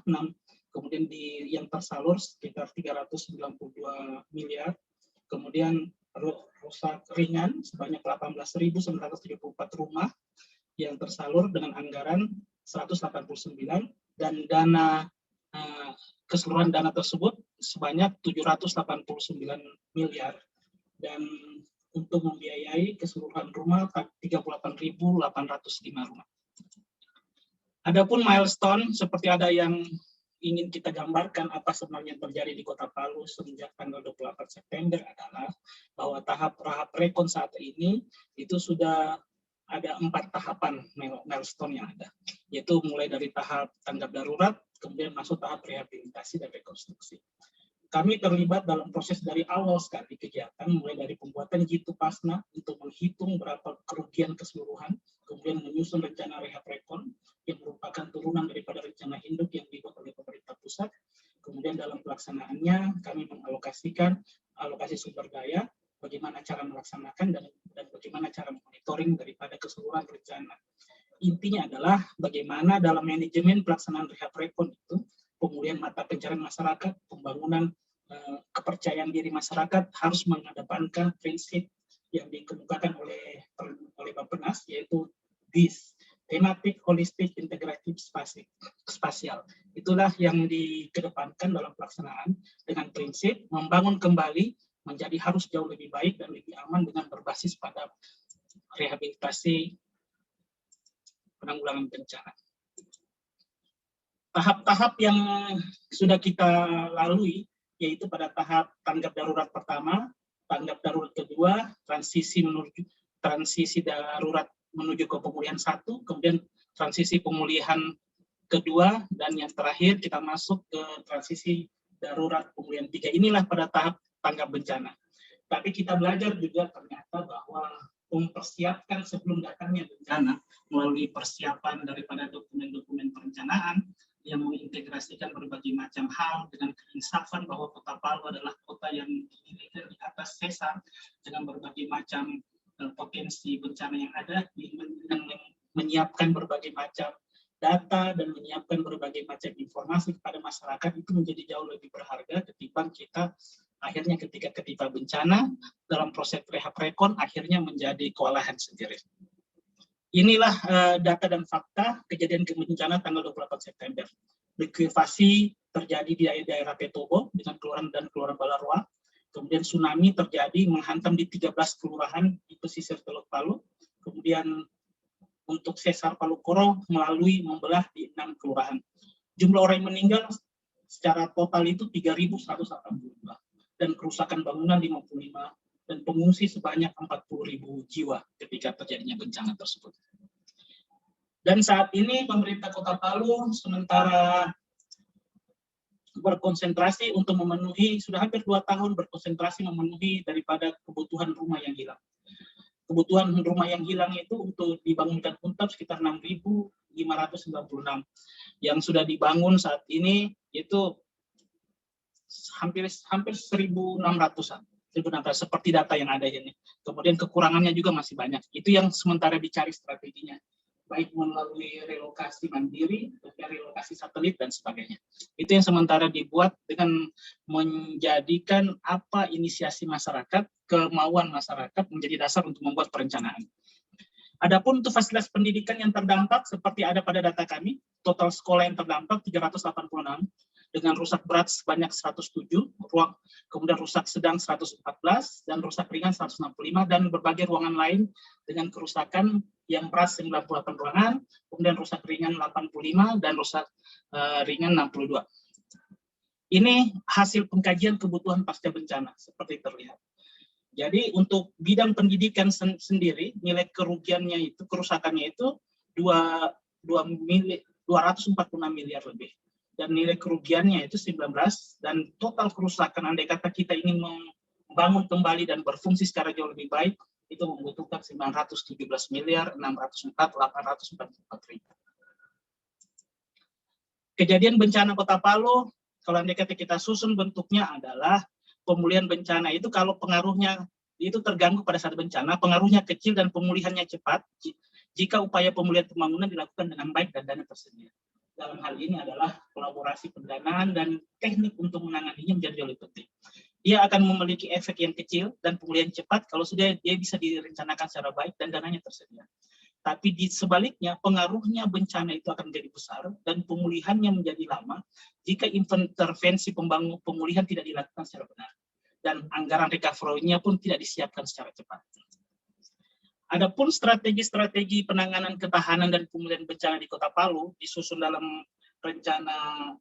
kemudian yang tersalur sekitar 392 miliar, kemudian rusak ringan sebanyak 18.974 rumah yang tersalur dengan anggaran 189 dan dana keseluruhan dana tersebut sebanyak 789 miliar dan untuk membiayai keseluruhan rumah 38.805 rumah. Adapun milestone seperti ada yang ingin kita gambarkan apa sebenarnya terjadi di Kota Palu semenjak tanggal 28 September adalah bahwa tahap rekon saat ini itu sudah ada 4 tahapan milestone yang ada, yaitu mulai dari tahap tanggap darurat, kemudian masuk tahap rehabilitasi dan rekonstruksi. Kami terlibat dalam proses dari awal sekali kegiatan, mulai dari pembuatan jitu pasna untuk menghitung berapa kerugian keseluruhan, kemudian menyusun rencana rehab rekon yang merupakan turunan daripada rencana induk yang dibuat oleh pemerintah pusat. Kemudian dalam pelaksanaannya kami mengalokasikan alokasi sumber daya, bagaimana cara melaksanakan dan bagaimana cara monitoring daripada keseluruhan rencana. Intinya adalah bagaimana dalam manajemen pelaksanaan rehab rekon itu pemulihan mata pencarian masyarakat, pembangunan kepercayaan diri masyarakat harus mengedepankan prinsip yang dikemukakan oleh Bappenas, yaitu DIS, Thematic Holistic Integrative Spatial. Itulah yang dikedepankan dalam pelaksanaan dengan prinsip membangun kembali menjadi harus jauh lebih baik dan lebih aman dengan berbasis pada rehabilitasi penanggulangan bencana. Tahap-tahap yang sudah kita lalui yaitu pada tahap tanggap darurat pertama, tanggap darurat kedua, transisi darurat menuju ke pemulihan 1, kemudian transisi pemulihan kedua, dan yang terakhir kita masuk ke transisi darurat pemulihan 3. Inilah pada tahap tanggap bencana. Tapi kita belajar juga ternyata bahwa mempersiapkan sebelum datangnya bencana melalui persiapan daripada dokumen-dokumen perencanaan yang mengintegrasikan berbagai macam hal dengan keinsafan bahwa Kota Palu adalah kota yang didirikan di atas sesar dengan berbagai macam potensi bencana yang ada, dengan menyiapkan berbagai macam data dan menyiapkan berbagai macam informasi kepada masyarakat itu menjadi jauh lebih berharga ketimbang kita akhirnya ketika bencana dalam proses rehab rekon akhirnya menjadi kewalahan sendiri. Inilah data dan fakta kejadian bencana tanggal 28 September. Likuifasi terjadi di daerah Petobo dengan kelurahan dan kelurahan Balaroa. Kemudian tsunami terjadi menghantam di 13 kelurahan di pesisir Teluk Palu. Kemudian untuk sesar Palu Koro membelah di 6 kelurahan. Jumlah orang yang meninggal secara total itu 3.182 dan kerusakan bangunan 55 dan pengungsi sebanyak 40.000 jiwa ketika terjadinya bencana tersebut. Dan saat ini pemerintah Kota Palu sementara berkonsentrasi untuk memenuhi, sudah hampir 2 tahun berkonsentrasi memenuhi daripada kebutuhan rumah yang hilang. Kebutuhan rumah yang hilang itu untuk dibangunkan UNTAP sekitar 6.596. Yang sudah dibangun saat ini itu hampir 1.600-an. Seperti data yang ada ini. Kemudian kekurangannya juga masih banyak. Itu yang sementara dicari strateginya. Baik melalui relokasi mandiri, relokasi satelit, dan sebagainya. Itu yang sementara dibuat dengan menjadikan apa inisiasi masyarakat, kemauan masyarakat menjadi dasar untuk membuat perencanaan. Adapun untuk fasilitas pendidikan yang terdampak, seperti ada pada data kami, total sekolah yang terdampak 386, dengan rusak berat sebanyak 107, kemudian rusak sedang 114, dan rusak ringan 165, dan berbagai ruangan lain dengan kerusakan yang berat 98 ruangan, kemudian rusak ringan 85, dan rusak ringan 62. Ini hasil pengkajian kebutuhan pasca bencana seperti terlihat. Jadi untuk bidang pendidikan sendiri, nilai kerugiannya itu, kerusakannya itu 246 miliar lebih. Dan nilai kerugiannya itu 19, dan total kerusakan andai kata kita ingin membangun kembali dan berfungsi secara jauh lebih baik, itu membutuhkan 917 miliar 604 844 ribu. Kejadian bencana Kota Palu, kalau andai kata kita susun bentuknya adalah pemulihan bencana itu kalau pengaruhnya itu terganggu pada saat bencana, pengaruhnya kecil dan pemulihannya cepat jika upaya pemulihan pembangunan dilakukan dengan baik dan dana tersedia. Dalam hal ini adalah kolaborasi pendanaan dan teknik untuk menanganinya menjadi lebih penting. Dia akan memiliki efek yang kecil dan pemulihan cepat kalau sudah dia bisa direncanakan secara baik dan dananya tersedia. Tapi di sebaliknya, pengaruhnya bencana itu akan menjadi besar dan pemulihannya menjadi lama jika intervensi pemulihan tidak dilakukan secara benar. Dan anggaran recovery-nya pun tidak disiapkan secara cepat. Adapun strategi-strategi penanganan ketahanan dan pemulihan bencana di Kota Palu disusun dalam rencana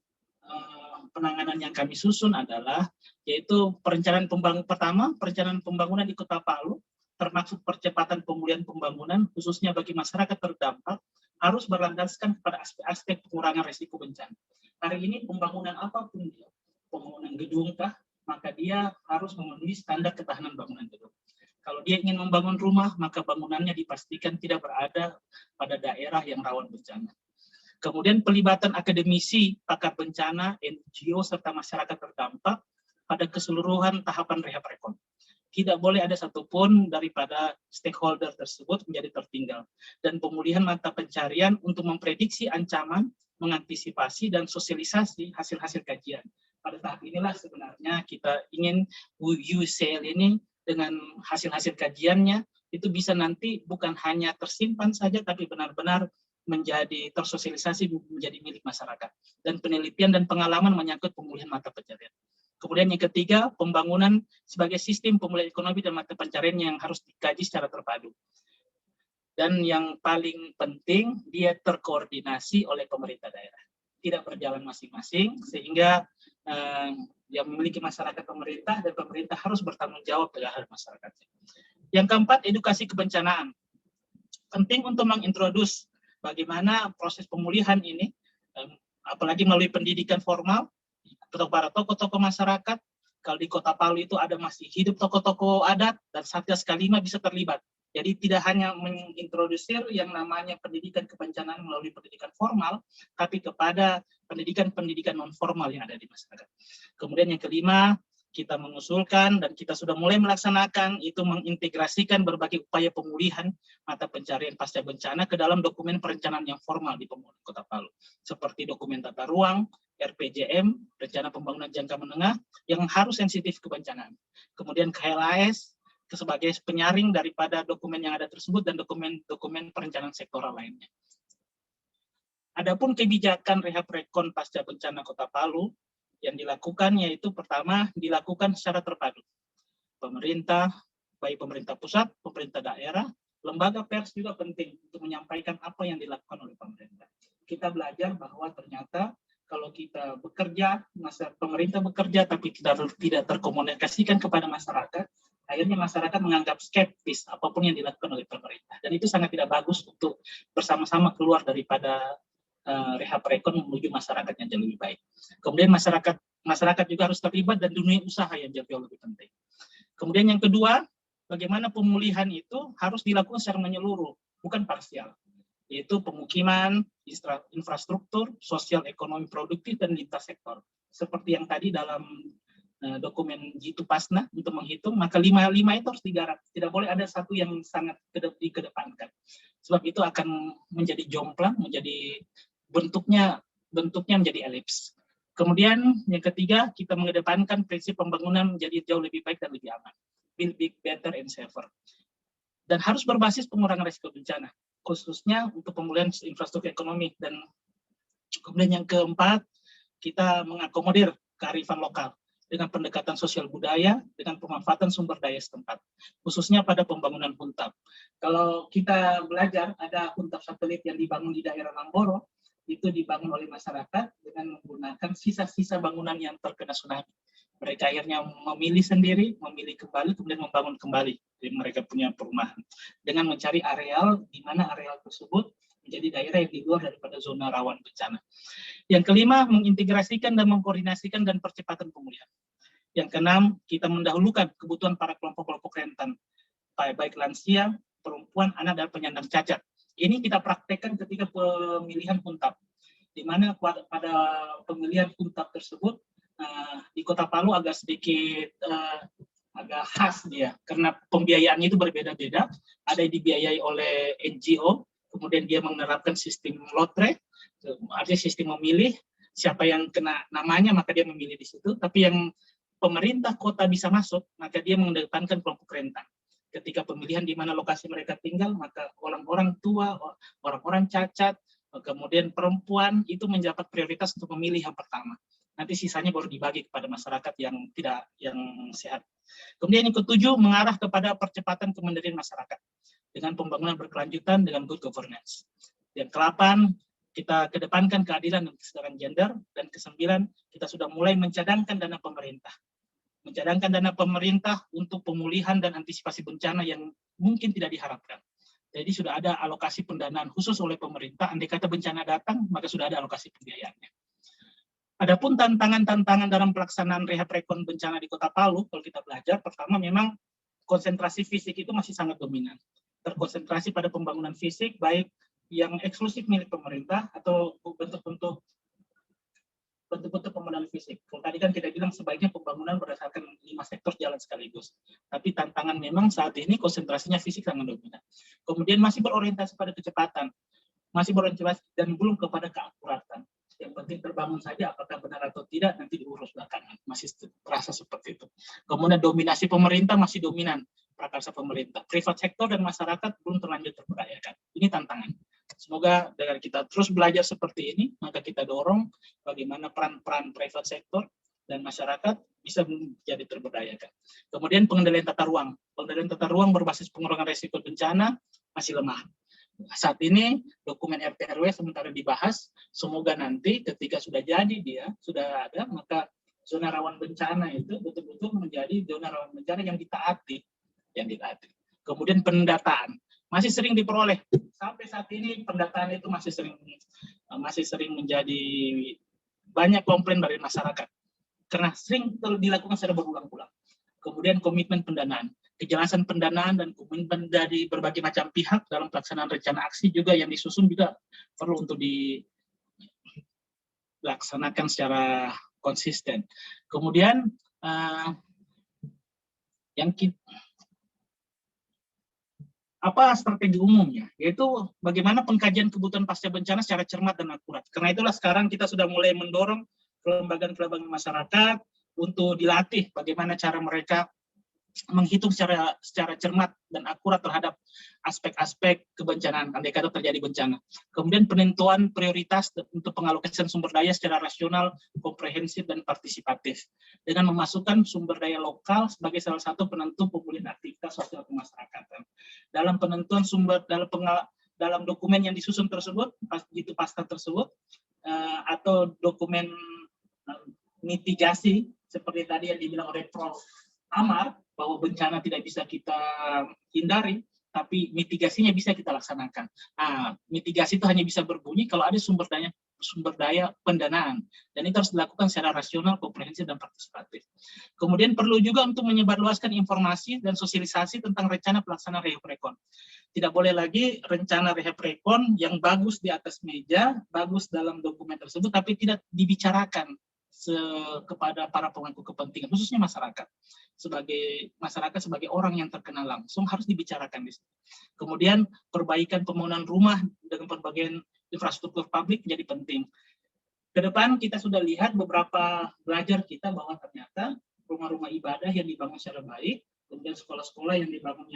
penanganan yang kami susun adalah yaitu perencanaan pembangunan di Kota Palu termasuk percepatan pemulihan pembangunan khususnya bagi masyarakat terdampak harus berlandaskan kepada aspek-aspek pengurangan risiko bencana. Hari ini pembangunan apapun dia, pembangunan gedung kah, maka dia harus memenuhi standar ketahanan bangunan gedung. Kalau dia ingin membangun rumah, maka bangunannya dipastikan tidak berada pada daerah yang rawan bencana. Kemudian pelibatan akademisi, pakar bencana, NGO, serta masyarakat terdampak pada keseluruhan tahapan rehab rekon. Tidak boleh ada satupun daripada stakeholder tersebut menjadi tertinggal. Dan pemulihan mata pencarian untuk memprediksi ancaman, mengantisipasi, dan sosialisasi hasil-hasil kajian. Pada tahap inilah sebenarnya kita ingin UCL ini dengan hasil-hasil kajiannya itu bisa nanti bukan hanya tersimpan saja, tapi benar-benar menjadi tersosialisasi menjadi milik masyarakat. Dan penelitian dan pengalaman menyangkut pemulihan mata pencarian. Kemudian yang ketiga, pembangunan sebagai sistem pemulihan ekonomi dan mata pencarian yang harus dikaji secara terpadu. Dan yang paling penting, dia terkoordinasi oleh pemerintah daerah. Tidak berjalan masing-masing, sehingga yang memiliki masyarakat pemerintah, dan pemerintah harus bertanggung jawab terhadap masyarakatnya. Yang keempat, edukasi kebencanaan. Penting untuk mengintroduce bagaimana proses pemulihan ini, apalagi melalui pendidikan formal, para tokoh-tokoh masyarakat. Kalau di Kota Palu itu ada masih hidup tokoh-tokoh adat dan Satgas K5 bisa terlibat. Jadi tidak hanya mengintrodusir yang namanya pendidikan kebencanaan melalui pendidikan formal, tapi kepada pendidikan-pendidikan non formal yang ada di masyarakat. Kemudian yang kelima, kita mengusulkan dan kita sudah mulai melaksanakan itu mengintegrasikan berbagai upaya pemulihan mata pencarian pasca bencana ke dalam dokumen perencanaan yang formal di pemulihan Kota Palu, seperti dokumen tata ruang, RPJM, rencana pembangunan jangka menengah yang harus sensitif kebencanaan. Kemudian KLAS sebagai penyaring daripada dokumen yang ada tersebut dan dokumen perencanaan sektoral lainnya. Adapun kebijakan rehab rekon pasca bencana Kota Palu yang dilakukan yaitu pertama dilakukan secara terpadu. Pemerintah, baik pemerintah pusat, pemerintah daerah, lembaga pers juga penting untuk menyampaikan apa yang dilakukan oleh pemerintah. Kita belajar bahwa ternyata kalau kita bekerja, pemerintah bekerja tapi tidak terkomunikasikan kepada masyarakat, akhirnya masyarakat menganggap skeptis apapun yang dilakukan oleh pemerintah. Dan itu sangat tidak bagus untuk bersama-sama keluar daripada rehab rekon menuju masyarakat yang jauh lebih baik. Kemudian masyarakat juga harus terlibat dan dunia usaha yang jauh lebih penting. Kemudian yang kedua, bagaimana pemulihan itu harus dilakukan secara menyeluruh, bukan parsial. Yaitu pemukiman, infrastruktur, sosial ekonomi produktif, dan lintas sektor. Seperti yang tadi dalam dokumen Jitu Pasna untuk menghitung, maka 5 itu harus digarap. Tidak boleh ada satu yang sangat dikedepankan. Sebab itu akan menjadi jomplang, menjadi bentuknya menjadi elips. Kemudian yang ketiga, kita mengedepankan prinsip pembangunan menjadi jauh lebih baik dan lebih aman. Build big, better, and safer. Dan harus berbasis pengurangan risiko bencana, khususnya untuk pemulihan infrastruktur ekonomi. Dan kemudian yang keempat, kita mengakomodir kearifan lokal dengan pendekatan sosial budaya, dengan pemanfaatan sumber daya setempat, khususnya pada pembangunan huntap. Kalau kita belajar, ada huntap satelit yang dibangun di daerah Lamboro, itu dibangun oleh masyarakat dengan dengan menggunakan sisa-sisa bangunan yang terkena tsunami. Mereka akhirnya memilih sendiri, memilih kembali, kemudian membangun kembali mereka punya perumahan dengan mencari areal di mana areal tersebut menjadi daerah yang di luar daripada zona rawan bencana. Yang kelima, mengintegrasikan dan mengkoordinasikan dan percepatan pemulihan. Yang keenam, kita mendahulukan kebutuhan para kelompok-kelompok rentan, baik lansia, perempuan, anak, dan penyandang cacat. Ini kita praktekkan ketika pemilihan UNTAP, di mana pada pemilihan UNTAP tersebut di Kota Palu agak sedikit agak khas dia, karena pembiayaannya itu berbeda-beda. Ada yang dibiayai oleh NGO, kemudian dia menerapkan sistem lotre, artinya sistem memilih siapa yang kena namanya maka dia memilih di situ. Tapi yang pemerintah kota bisa masuk, maka dia mengedepankan kelompok rentan. Ketika pemilihan di mana lokasi mereka tinggal, maka orang-orang tua, orang-orang cacat, kemudian perempuan itu mendapat prioritas untuk memilih yang pertama. Nanti sisanya baru dibagi kepada masyarakat yang sehat. Kemudian yang ketujuh, mengarah kepada percepatan kemandirian masyarakat dengan pembangunan berkelanjutan dengan good governance. Yang ke-8, kita kedepankan keadilan dan kesetaraan gender. Dan ke-9, kita sudah mulai mencadangkan dana pemerintah. Mencadangkan dana pemerintah untuk pemulihan dan antisipasi bencana yang mungkin tidak diharapkan. Jadi sudah ada alokasi pendanaan khusus oleh pemerintah. Andai kata bencana datang, maka sudah ada alokasi pembiayaannya. Adapun tantangan-tantangan dalam pelaksanaan rehab rekon bencana di Kota Palu, kalau kita belajar, pertama memang konsentrasi fisik itu masih sangat dominan. Terkonsentrasi pada pembangunan fisik, baik yang eksklusif milik pemerintah atau bentuk-bentuk pembangunan fisik. Kalau tadi kan kita bilang sebaiknya pembangunan berdasarkan 5 sektor jalan sekaligus. Tapi tantangan memang saat ini konsentrasinya fisik sangat dominan. Kemudian masih berorientasi pada kecepatan, masih berorientasi dan belum kepada keakuratan. Yang penting terbangun saja, apakah benar atau tidak nanti diurus belakangan. Masih terasa seperti itu. Kemudian dominasi pemerintah masih dominan, prakarsa pemerintah. Privat sektor dan masyarakat belum terlanjur terberdayakan. Ini tantangan. Semoga dengan kita terus belajar seperti ini, maka kita dorong bagaimana peran-peran privat sektor dan masyarakat bisa menjadi terberdayakan. Kemudian pengendalian tata ruang. Pengendalian tata ruang berbasis pengurangan risiko bencana masih lemah. Saat ini dokumen RT/RW sementara dibahas, semoga nanti ketika sudah jadi dia, sudah ada, maka zona rawan bencana itu betul-betul menjadi zona rawan bencana yang ditaati. Kemudian pendataan masih sering diperoleh. Sampai saat ini pendataan itu masih sering menjadi banyak komplain dari masyarakat. Karena sering dilakukan secara berulang-ulang. Kemudian komitmen pendanaan. Kejelasan pendanaan dan komitmen dari berbagai macam pihak dalam pelaksanaan rencana aksi juga yang disusun juga perlu untuk dilaksanakan secara konsisten. Kemudian apa strategi umumnya? Yaitu bagaimana pengkajian kebutuhan pasca bencana secara cermat dan akurat. Karena itulah sekarang kita sudah mulai mendorong kelembagaan-kelembagaan masyarakat untuk dilatih bagaimana cara mereka menghitung secara cermat dan akurat terhadap aspek-aspek kebencanaan, andai kata terjadi bencana. Kemudian penentuan prioritas untuk pengalokasian sumber daya secara rasional, komprehensif, dan partisipatif. Dengan memasukkan sumber daya lokal sebagai salah satu penentu pemulihan aktivitas sosial kemasyarakatan. Dalam penentuan sumber, dalam dokumen yang disusun tersebut, itu pasca tersebut, atau dokumen mitigasi, seperti tadi yang dibilang oleh Prof. Amar, bahwa bencana tidak bisa kita hindari, tapi mitigasinya bisa kita laksanakan. Mitigasi itu hanya bisa berbunyi kalau ada sumber daya pendanaan, dan itu harus dilakukan secara rasional, komprehensif, dan partisipatif. Kemudian perlu juga untuk menyebarluaskan informasi dan sosialisasi tentang rencana pelaksanaan rehab rekon. Tidak boleh lagi rencana rehab rekon yang bagus di atas meja, bagus dalam dokumen tersebut, tapi tidak dibicarakan kepada para pemangku kepentingan, khususnya masyarakat. Masyarakat sebagai orang yang terkena langsung harus dibicarakan di sini. Kemudian perbaikan pembangunan rumah dengan berbagai infrastruktur publik menjadi penting. Ke depan kita sudah lihat beberapa belajar kita bahwa ternyata rumah-rumah ibadah yang dibangun secara baik, kemudian sekolah-sekolah yang dibangun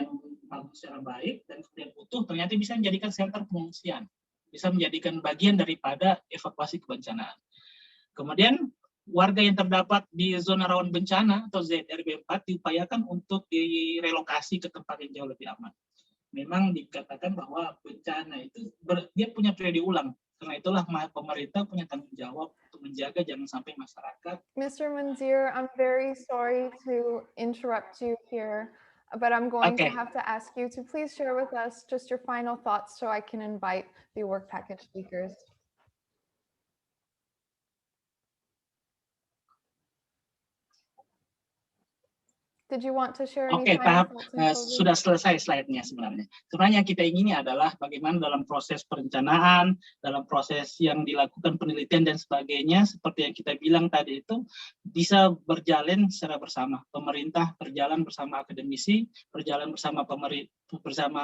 secara baik dan kemudian utuh, ternyata bisa menjadikan shelter pengungsian, bisa menjadikan bagian daripada evakuasi kebencanaan. Kemudian warga yang terdapat di zona rawan bencana atau ZRB 4 diupayakan untuk direlokasi ke tempat yang jauh lebih aman. Memang dikatakan bahwa bencana itu dia punya periode ulang. Karena itulah pemerintah punya tanggung jawab untuk menjaga jangan sampai masyarakat. Mr. Manzir, I'm very sorry to interrupt you here, but I'm going to have to ask you to please share with us just your final thoughts so I can invite the work package speakers. Did you want to share any final thoughts in closing? Sudah selesai slide-nya sebenarnya. Sebenarnya yang kita ingini adalah bagaimana dalam proses perencanaan, dalam proses yang dilakukan penelitian dan sebagainya, seperti yang kita bilang tadi itu, bisa berjalan secara bersama. Pemerintah berjalan bersama akademisi, berjalan bersama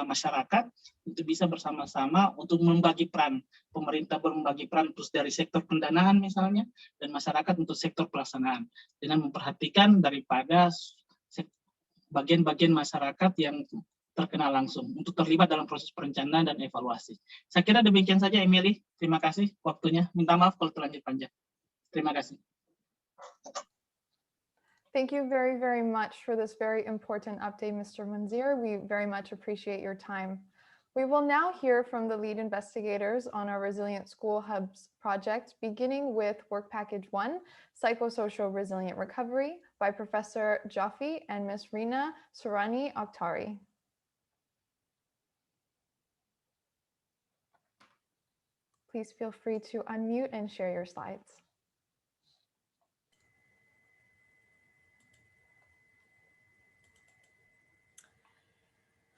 masyarakat, untuk bisa bersama-sama untuk membagi peran. Pemerintah membagi peran terus dari sektor pendanaan misalnya, dan masyarakat untuk sektor pelaksanaan. Dengan memperhatikan daripada bagian-bagian masyarakat yang terkena langsung untuk terlibat dalam proses perencanaan dan evaluasi. Saya kira demikian saja, Emily. Terima kasih waktunya. Minta maaf kalau terlanjur panjang. Terima kasih. Thank you very, very much for this very important update, Mr. Manzir. We very much appreciate your time. We will now hear from the lead investigators on our Resilient School Hubs project, beginning with Work Package 1, Psychosocial Resilient Recovery, by Professor Jaffe and Ms. Rina Surani Okhtari. Please feel free to unmute and share your slides.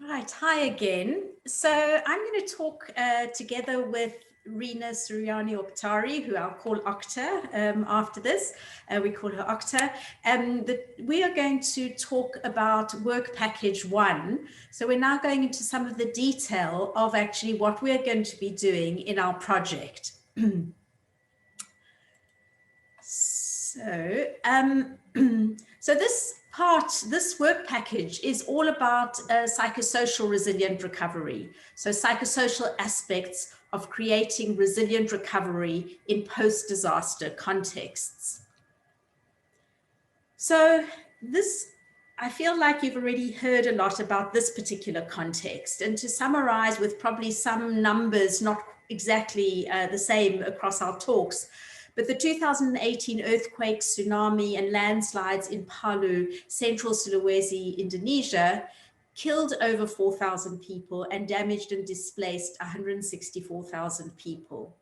Right, hi again. So I'm going to talk together with Rina Surani Okhtari, who I'll call Okta after this. We call her Okta. We are going to talk about Work Package 1. So we're now going into some of the detail of actually what we're going to be doing in our project. So this work package is all about psychosocial resilient recovery. So psychosocial aspects of creating resilient recovery in post-disaster contexts. So I feel like you've already heard a lot about this particular context. And to summarize with probably some numbers, not exactly the same across our talks, but the 2018 earthquakes, tsunami, and landslides in Palu, central Sulawesi, Indonesia, killed over 4,000 people and damaged and displaced 164,000 people.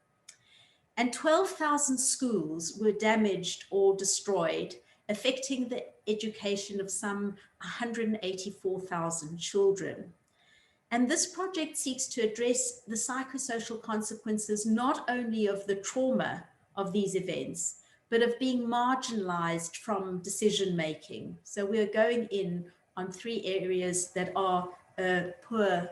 And 12,000 schools were damaged or destroyed, affecting the education of some 184,000 children. And this project seeks to address the psychosocial consequences not only of the trauma of these events, but of being marginalized from decision-making. So we're going in on 3 areas that are poor,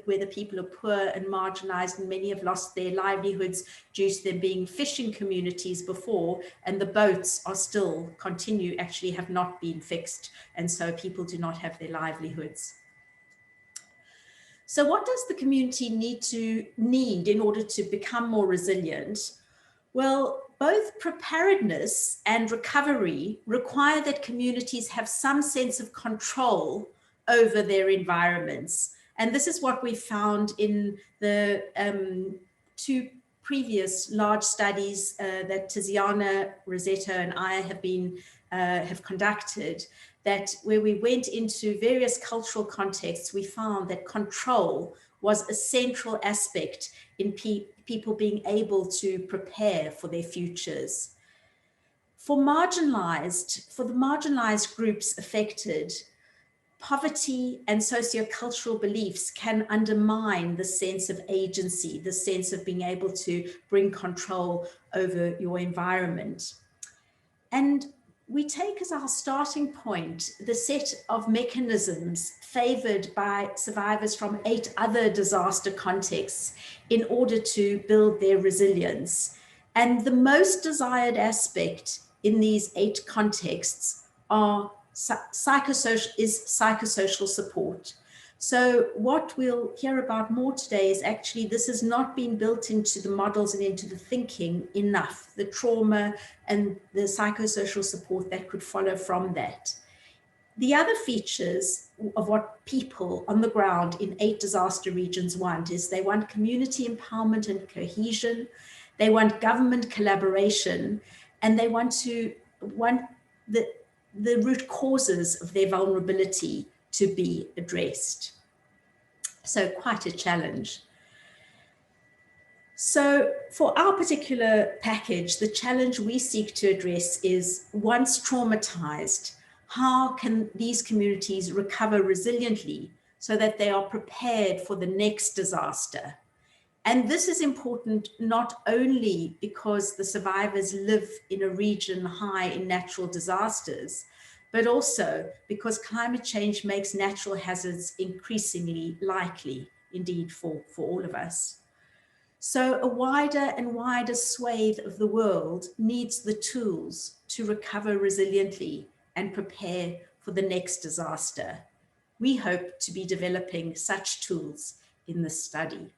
where the people are poor and marginalized, and many have lost their livelihoods due to them being fishing communities before, and the boats are still actually have not been fixed, and so people do not have their livelihoods. So what does the community need in order to become more resilient? Well, both preparedness and recovery require that communities have some sense of control over their environments. And this is what we found in the 2 previous large studies that Tiziana, Rosetta, and I have conducted, that where we went into various cultural contexts, we found that control was a central aspect in people being able to prepare for their futures. For the marginalized groups affected, poverty and sociocultural beliefs can undermine the sense of agency, the sense of being able to bring control over your environment. And we take as our starting point the set of mechanisms favored by survivors from 8 other disaster contexts in order to build their resilience. And the most desired aspect in these 8 contexts are psychosocial support. So what we'll hear about more today is actually this has not been built into the models and into the thinking enough, the trauma and the psychosocial support that could follow from that. The other features of what people on the ground in 8 disaster regions want is they want community empowerment and cohesion, they want government collaboration, and they want the root causes of their vulnerability to be addressed. So quite a challenge. So for our particular package, the challenge we seek to address is, once traumatized, how can these communities recover resiliently so that they are prepared for the next disaster? And this is important not only because the survivors live in a region high in natural disasters, but also because climate change makes natural hazards increasingly likely, indeed, for all of us. So a wider and wider swathe of the world needs the tools to recover resiliently and prepare for the next disaster. We hope to be developing such tools in this study.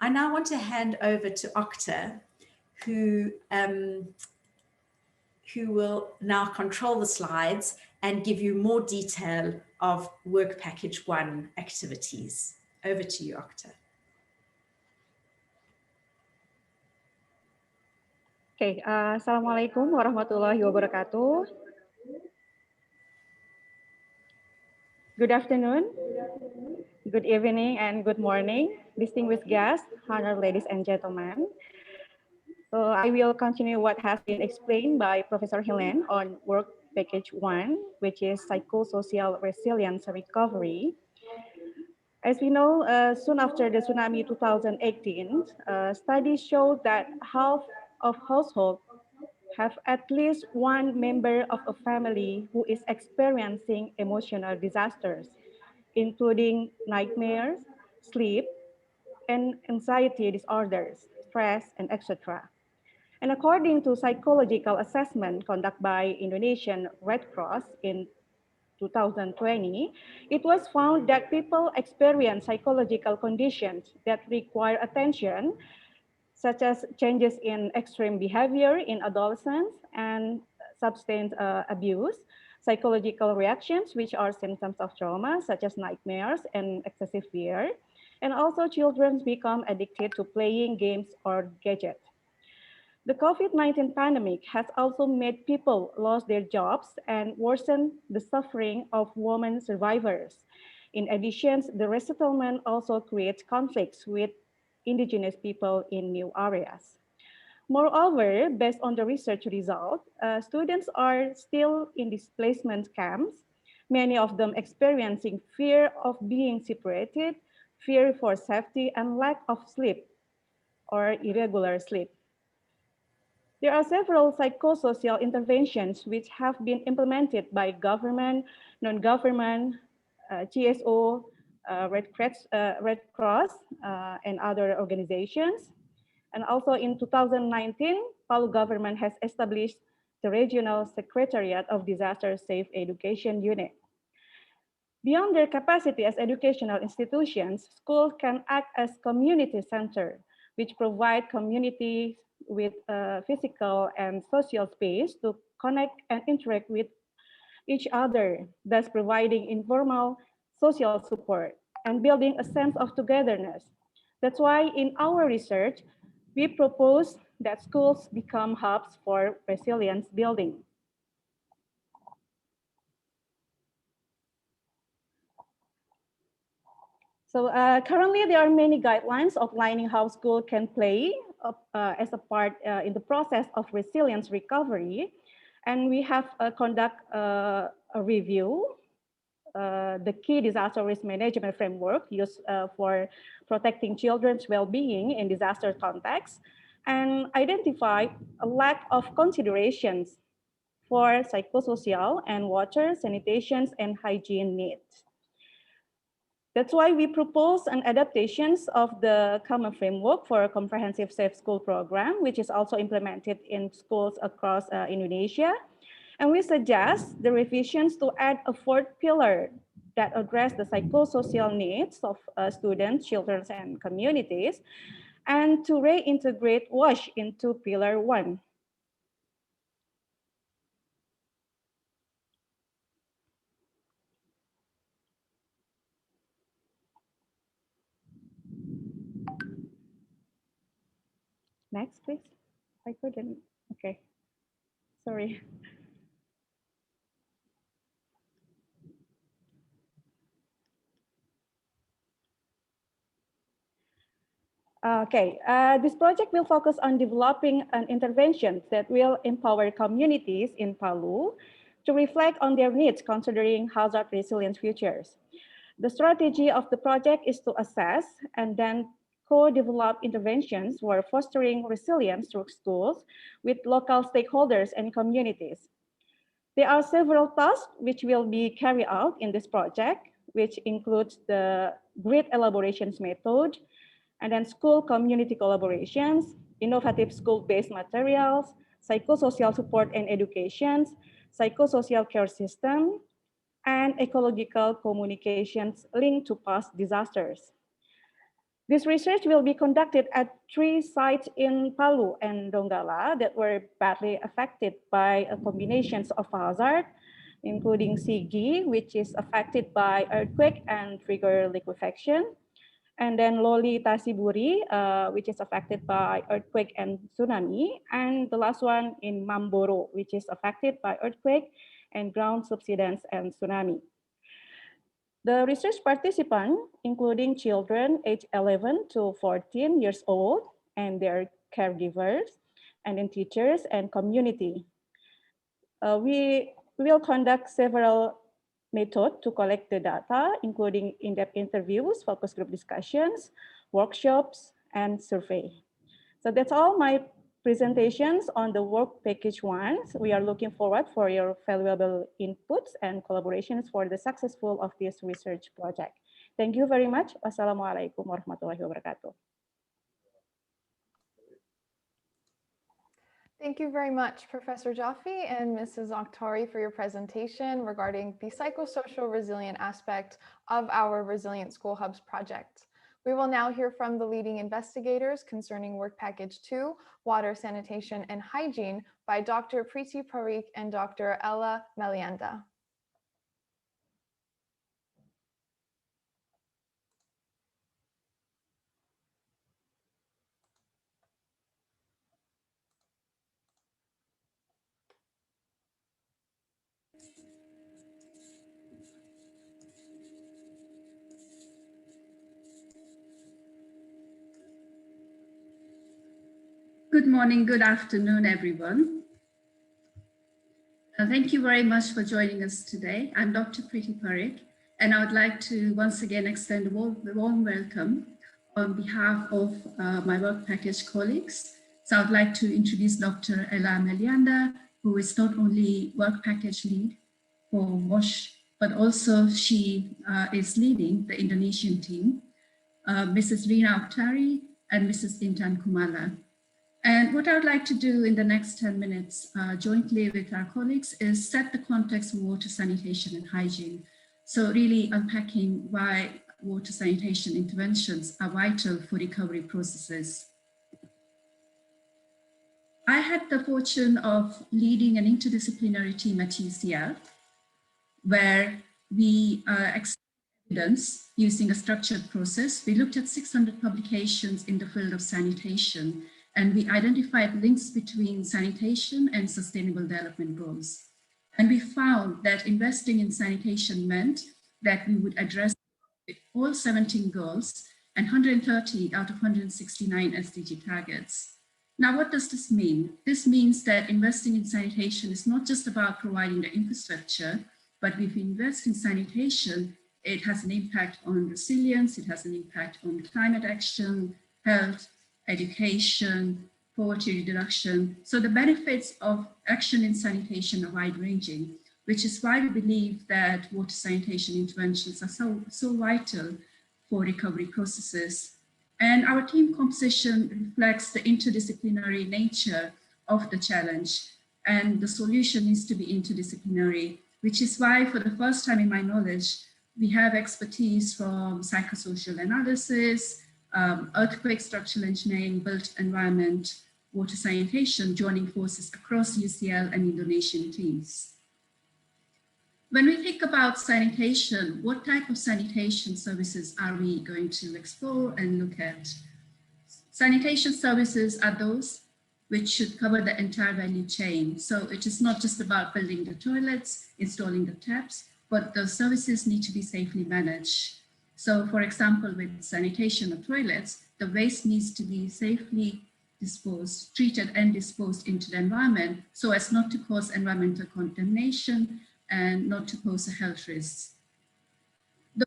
I now want to hand over to Okta, who will now control the slides and give you more detail of Work Package 1 activities. Over to you, Okta. Oke, Assalamualaikum warahmatullahi wabarakatuh. Good afternoon, good evening, and good morning, distinguished guests, honored ladies and gentlemen. So I will continue what has been explained by Professor Helen on Work Package 1, which is Psychosocial Resilience Recovery. As we know, soon after the tsunami 2018, studies showed that half of households have at least one member of a family who is experiencing emotional disasters, including nightmares, sleep, and anxiety disorders, stress, and etc. And according to psychological assessment conducted by Indonesian Red Cross in 2020, it was found that people experience psychological conditions that require attention, such as changes in extreme behavior in adolescents and substance abuse, psychological reactions, which are symptoms of trauma, such as nightmares and excessive fear, and also children become addicted to playing games or gadgets. The COVID-19 pandemic has also made people lose their jobs and worsened the suffering of women survivors. In addition, the resettlement also creates conflicts with indigenous people in new areas. Moreover, based on the research result, students are still in displacement camps, many of them experiencing fear of being separated, fear for safety, and lack of sleep or irregular sleep. There are several psychosocial interventions which have been implemented by government, non-government, GSO, Red Cross, and other organizations. And also in 2019, Palu government has established the Regional Secretariat of Disaster Safe Education Unit. Beyond their capacity as educational institutions, schools can act as community center, which provide communities with a physical and social space to connect and interact with each other, thus providing informal social support and building a sense of togetherness. That's why in our research, we propose that schools become hubs for resilience building. So currently, there are many guidelines outlining how school can play as a part in the process of resilience recovery. And we have conduct a review, the key disaster risk management framework used for protecting children's well-being in disaster contexts, and identify a lack of considerations for psychosocial and water, sanitation, and hygiene needs. That's why we propose an adaptations of the common framework for a comprehensive safe school program, which is also implemented in schools across Indonesia. And we suggest the revisions to add a fourth pillar that address the psychosocial needs of students, children, and communities, and to reintegrate WASH into pillar 1. Next, please. I couldn't. Okay. Sorry. Okay, this project will focus on developing an intervention that will empower communities in Palu to reflect on their needs considering hazard resilient futures. The strategy of the project is to assess and then co-develop interventions for fostering resilience through schools with local stakeholders and communities. There are several tasks which will be carried out in this project, which includes the grid elaborations method, and then school community collaborations, innovative school-based materials, psychosocial support and education, psychosocial care system, and ecological communications linked to past disasters. This research will be conducted at 3 sites in Palu and Donggala that were badly affected by a combination of hazards, including Sigi, which is affected by earthquake and trigger liquefaction, and then Loli Tasiburi, which is affected by earthquake and tsunami, and the last one in Mamboro, which is affected by earthquake and ground subsidence and tsunami. The research participants, including children aged 11 to 14 years old and their caregivers, and then teachers and community. We will conduct several methods to collect the data, including in-depth interviews, focus group discussions, workshops, and survey. So that's all my presentations on the work package 1. We are looking forward for your valuable inputs and collaborations for the successful of this research project. Thank you very much. Wassalamualaikum warahmatullahi wabarakatuh. Thank you very much, Professor Jaffe and Mrs. Okhtari, for your presentation regarding the psychosocial resilient aspect of our Resilient School Hubs project. We will now hear from the leading investigators concerning Work Package 2, Water, Sanitation, and Hygiene by Dr. Preeti Parikh and Dr. Ella Melianda. Good morning, good afternoon, everyone. Thank you very much for joining us today. I'm Dr. Preeti Parikh, and I would like to once again extend a warm welcome on behalf of my work package colleagues. So I would like to introduce Dr. Ella Melianda, who is not only work package lead for WASH, but also she is leading the Indonesian team, Mrs. Rina Okhtari and Mrs. Intan Kumala. And what I would like to do in the next 10 minutes jointly with our colleagues is set the context for water sanitation and hygiene. So really unpacking why water sanitation interventions are vital for recovery processes. I had the fortune of leading an interdisciplinary team at UCL, where we evidence using a structured process. We looked at 600 publications in the field of sanitation, and we identified links between sanitation and sustainable development goals. And we found that investing in sanitation meant that we would address all 17 goals and 130 out of 169 SDG targets. Now, what does this mean? This means that investing in sanitation is not just about providing the infrastructure, but if we invest in sanitation, it has an impact on resilience, it has an impact on climate action, health, education, poverty reduction. So the benefits of action in sanitation are wide-ranging, which is why we believe that water sanitation interventions are so vital for recovery processes. And our team composition reflects the interdisciplinary nature of the challenge, and the solution needs to be interdisciplinary, which is why for the first time in my knowledge, we have expertise from psychosocial analysis, earthquake structural engineering, built environment, water sanitation, joining forces across UCL and Indonesian teams. When we think about sanitation, what type of sanitation services are we going to explore and look at? Sanitation services are those which should cover the entire value chain. So it is not just about building the toilets, installing the taps, but those services need to be safely managed. So for example, with sanitation of toilets, the waste needs to be safely disposed, treated and disposed into the environment so as not to cause environmental contamination and not to pose a health risk. The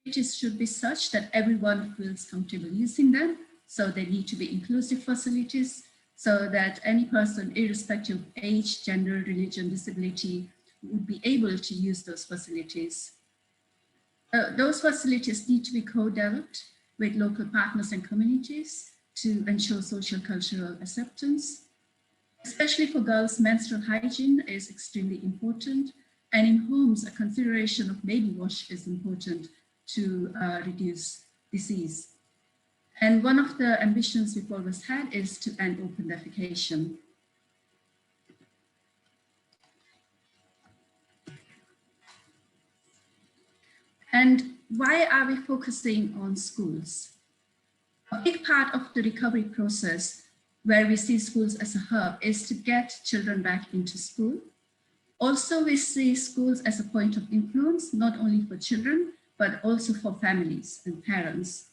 facilities should be such that everyone feels comfortable using them. So they need to be inclusive facilities so that any person, irrespective of age, gender, religion, disability, would be able to use those facilities. Those facilities need to be co-developed with local partners and communities to ensure social cultural acceptance. Especially for girls, menstrual hygiene is extremely important. And in homes, a consideration of baby wash is important to reduce disease. And one of the ambitions we've always had is to end open defecation. And why are we focusing on schools? A big part of the recovery process where we see schools as a hub is to get children back into school. Also, we see schools as a point of influence, not only for children, but also for families and parents.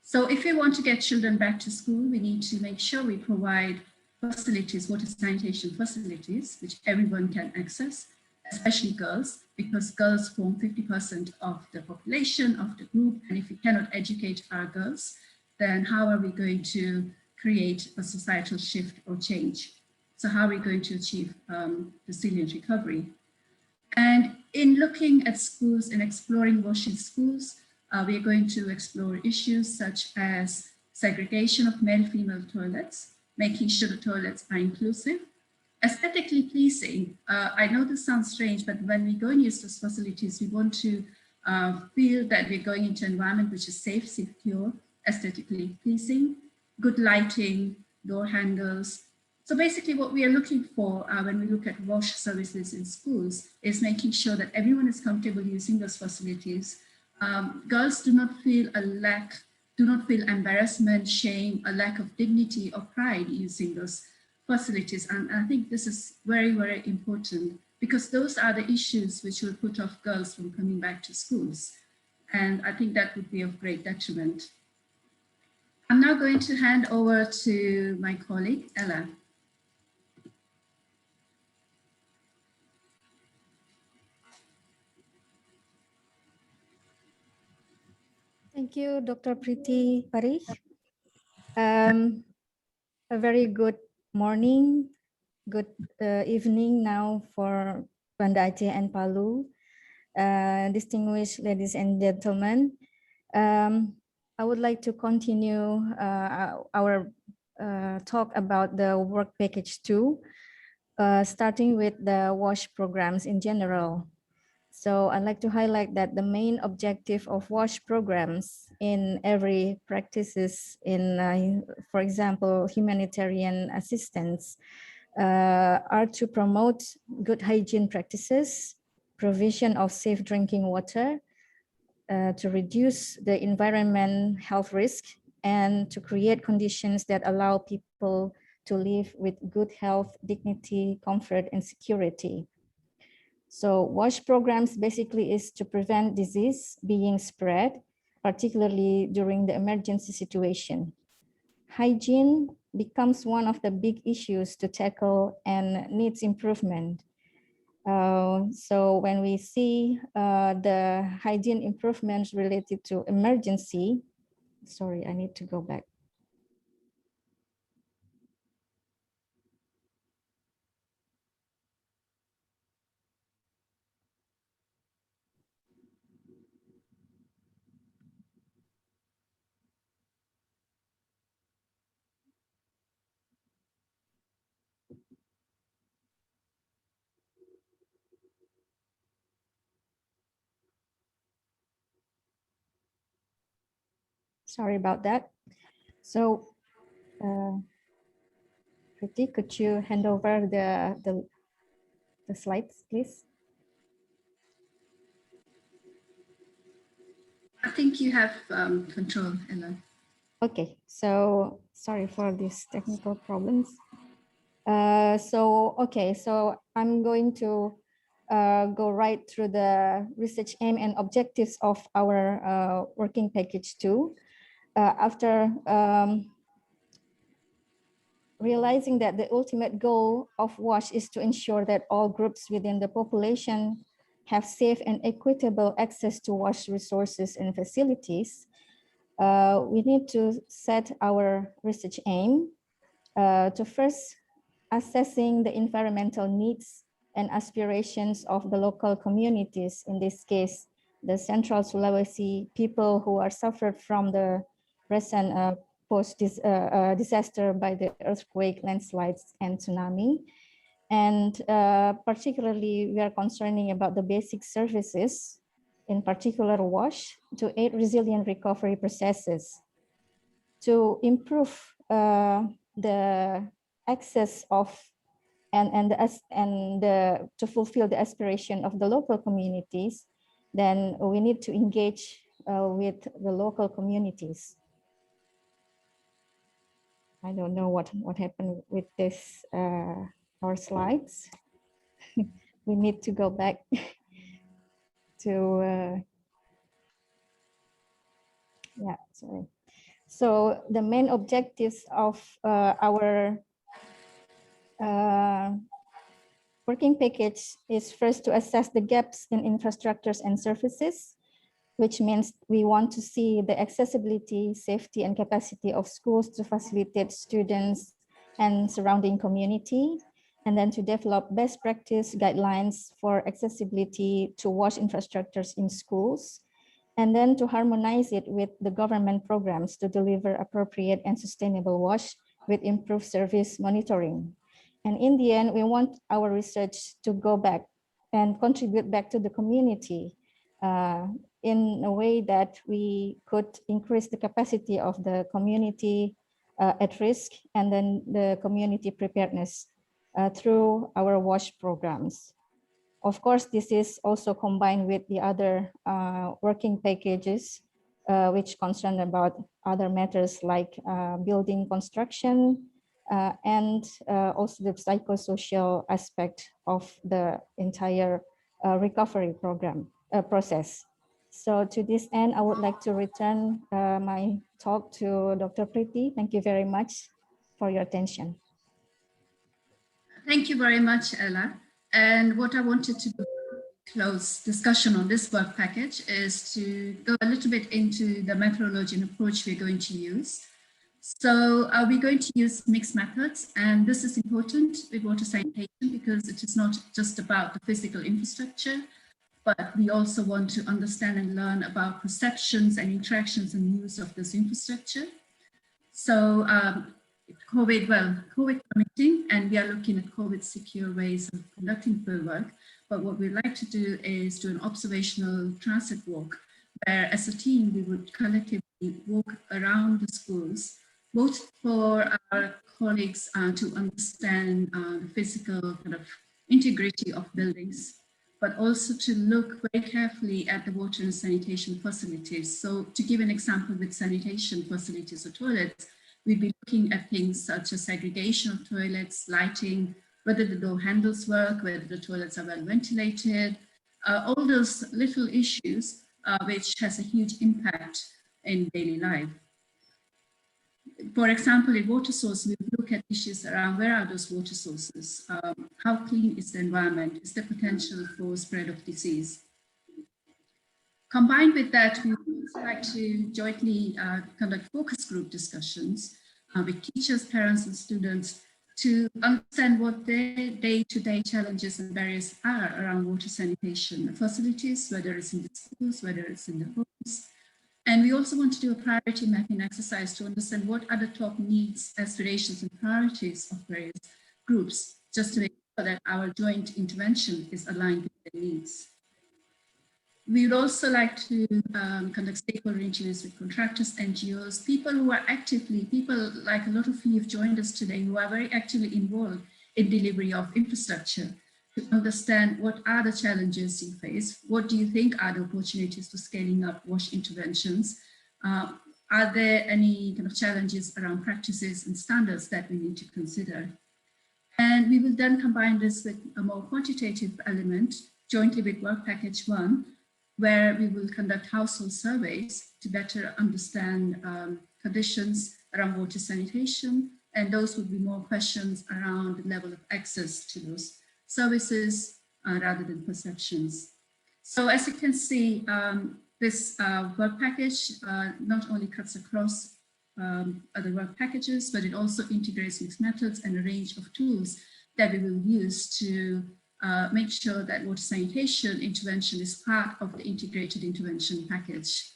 So if we want to get children back to school, we need to make sure we provide facilities, water sanitation facilities, which everyone can access, especially girls, because girls form 50% of the population of the group. And if we cannot educate our girls, then how are we going to create a societal shift or change? So how are we going to achieve resilient recovery? And in looking at schools and exploring washing schools, we are going to explore issues such as segregation of male-female toilets, making sure the toilets are inclusive, aesthetically pleasing. I know this sounds strange, but when we go and use those facilities, we want to feel that we're going into an environment which is safe, secure, aesthetically pleasing, good lighting, door handles. So basically what we are looking for when we look at wash services in schools is making sure that everyone is comfortable using those facilities. Girls do not feel embarrassment, shame, a lack of dignity or pride using those facilities. And I think this is very, very important because those are the issues which will put off girls from coming back to schools. And I think that would be of great detriment. I'm now going to hand over to my colleague, Ella. Thank you, Dr. Priti Parikh. A very good morning, good evening now for Banda Aceh and Palu. Distinguished ladies and gentlemen, I would like to continue our talk about the work package 2, starting with the WASH programs in general. So I'd like to highlight that the main objective of WASH programs in every practices in, for example, humanitarian assistance are to promote good hygiene practices, provision of safe drinking water, to reduce the environment health risk, and to create conditions that allow people to live with good health, dignity, comfort, and security. So WASH programs basically is to prevent disease being spread, particularly during the emergency situation. Hygiene becomes one of the big issues to tackle and needs improvement. So when we see the hygiene improvements related to emergency, sorry, I need to go back. Sorry about that. So, Priti, could you hand over the slides, please? I think you have control, Ella. Okay, so sorry for these technical problems. So I'm going to go right through the research aim and objectives of our working package 2. After realizing that the ultimate goal of WASH is to ensure that all groups within the population have safe and equitable access to WASH resources and facilities, we need to set our research aim to first assessing the environmental needs and aspirations of the local communities, in this case, the Central Sulawesi people who are suffered from the recent post-disaster by the earthquake, landslides, and tsunami. And particularly, we are concerning about the basic services, in particular WASH, to aid resilient recovery processes, to improve the access of to fulfill the aspiration of the local communities. Then we need to engage with the local communities. I don't know what happened with this our slides. We need to go back to yeah, sorry. So the main objectives of our working package is first to assess the gaps in infrastructures and services, which means we want to see the accessibility, safety, and capacity of schools to facilitate students and surrounding community, and then to develop best practice guidelines for accessibility to WASH infrastructures in schools, and then to harmonize it with the government programs to deliver appropriate and sustainable WASH with improved service monitoring. And in the end, we want our research to go back and contribute back to the community in a way that we could increase the capacity of the community at risk and then the community preparedness through our WASH programs. Of course, this is also combined with the other working packages which concern about other matters like building construction and also the psychosocial aspect of the entire recovery program process. So to this end, I would like to return my talk to Dr. Priti. Thank you very much for your attention. Thank you very much, Ella. And what I wanted to do close discussion on this work package is to go a little bit into the methodology and approach we're going to use. So we're going to use mixed methods, and this is important with water sanitation because it is not just about the physical infrastructure, but we also want to understand and learn about perceptions and interactions and use of this infrastructure. So COVID permitting, and we are looking at COVID secure ways of conducting field work. But what we'd like to do is do an observational transit walk, where as a team, we would collectively walk around the schools, both for our colleagues to understand the physical kind of integrity of buildings, but also to look very carefully at the water and sanitation facilities. So to give an example with sanitation facilities or toilets, we'd be looking at things such as segregation of toilets, lighting, whether the door handles work, whether the toilets are well ventilated, all those little issues which has a huge impact in daily life. For example, in water source, we look at issues around where are those water sources? How clean is the environment? Is there potential for spread of disease? Combined with that, we would like to jointly conduct focus group discussions with teachers, parents, and students to understand what their day-to-day challenges and barriers are around water sanitation facilities, whether it's in the schools, whether it's in the homes. And we also want to do a priority mapping exercise to understand what are the top needs, aspirations, and priorities of various groups, just to make sure that our joint intervention is aligned with their needs. We would also like to conduct stakeholder interviews with contractors, NGOs, people who are actively, people like a lot of you have joined us today, who are very actively involved in delivery of infrastructure, to understand what are the challenges you face, what do you think are the opportunities for scaling up WASH interventions, Are there any kind of challenges around practices and standards that we need to consider? And we will then combine this with a more quantitative element jointly with work package 1, where we will conduct household surveys to better understand conditions around water sanitation. And those would be more questions around the level of access to those services rather than perceptions. So as you can see, this work package not only cuts across other work packages, but it also integrates mixed methods and a range of tools that we will use to make sure that water sanitation intervention is part of the integrated intervention package.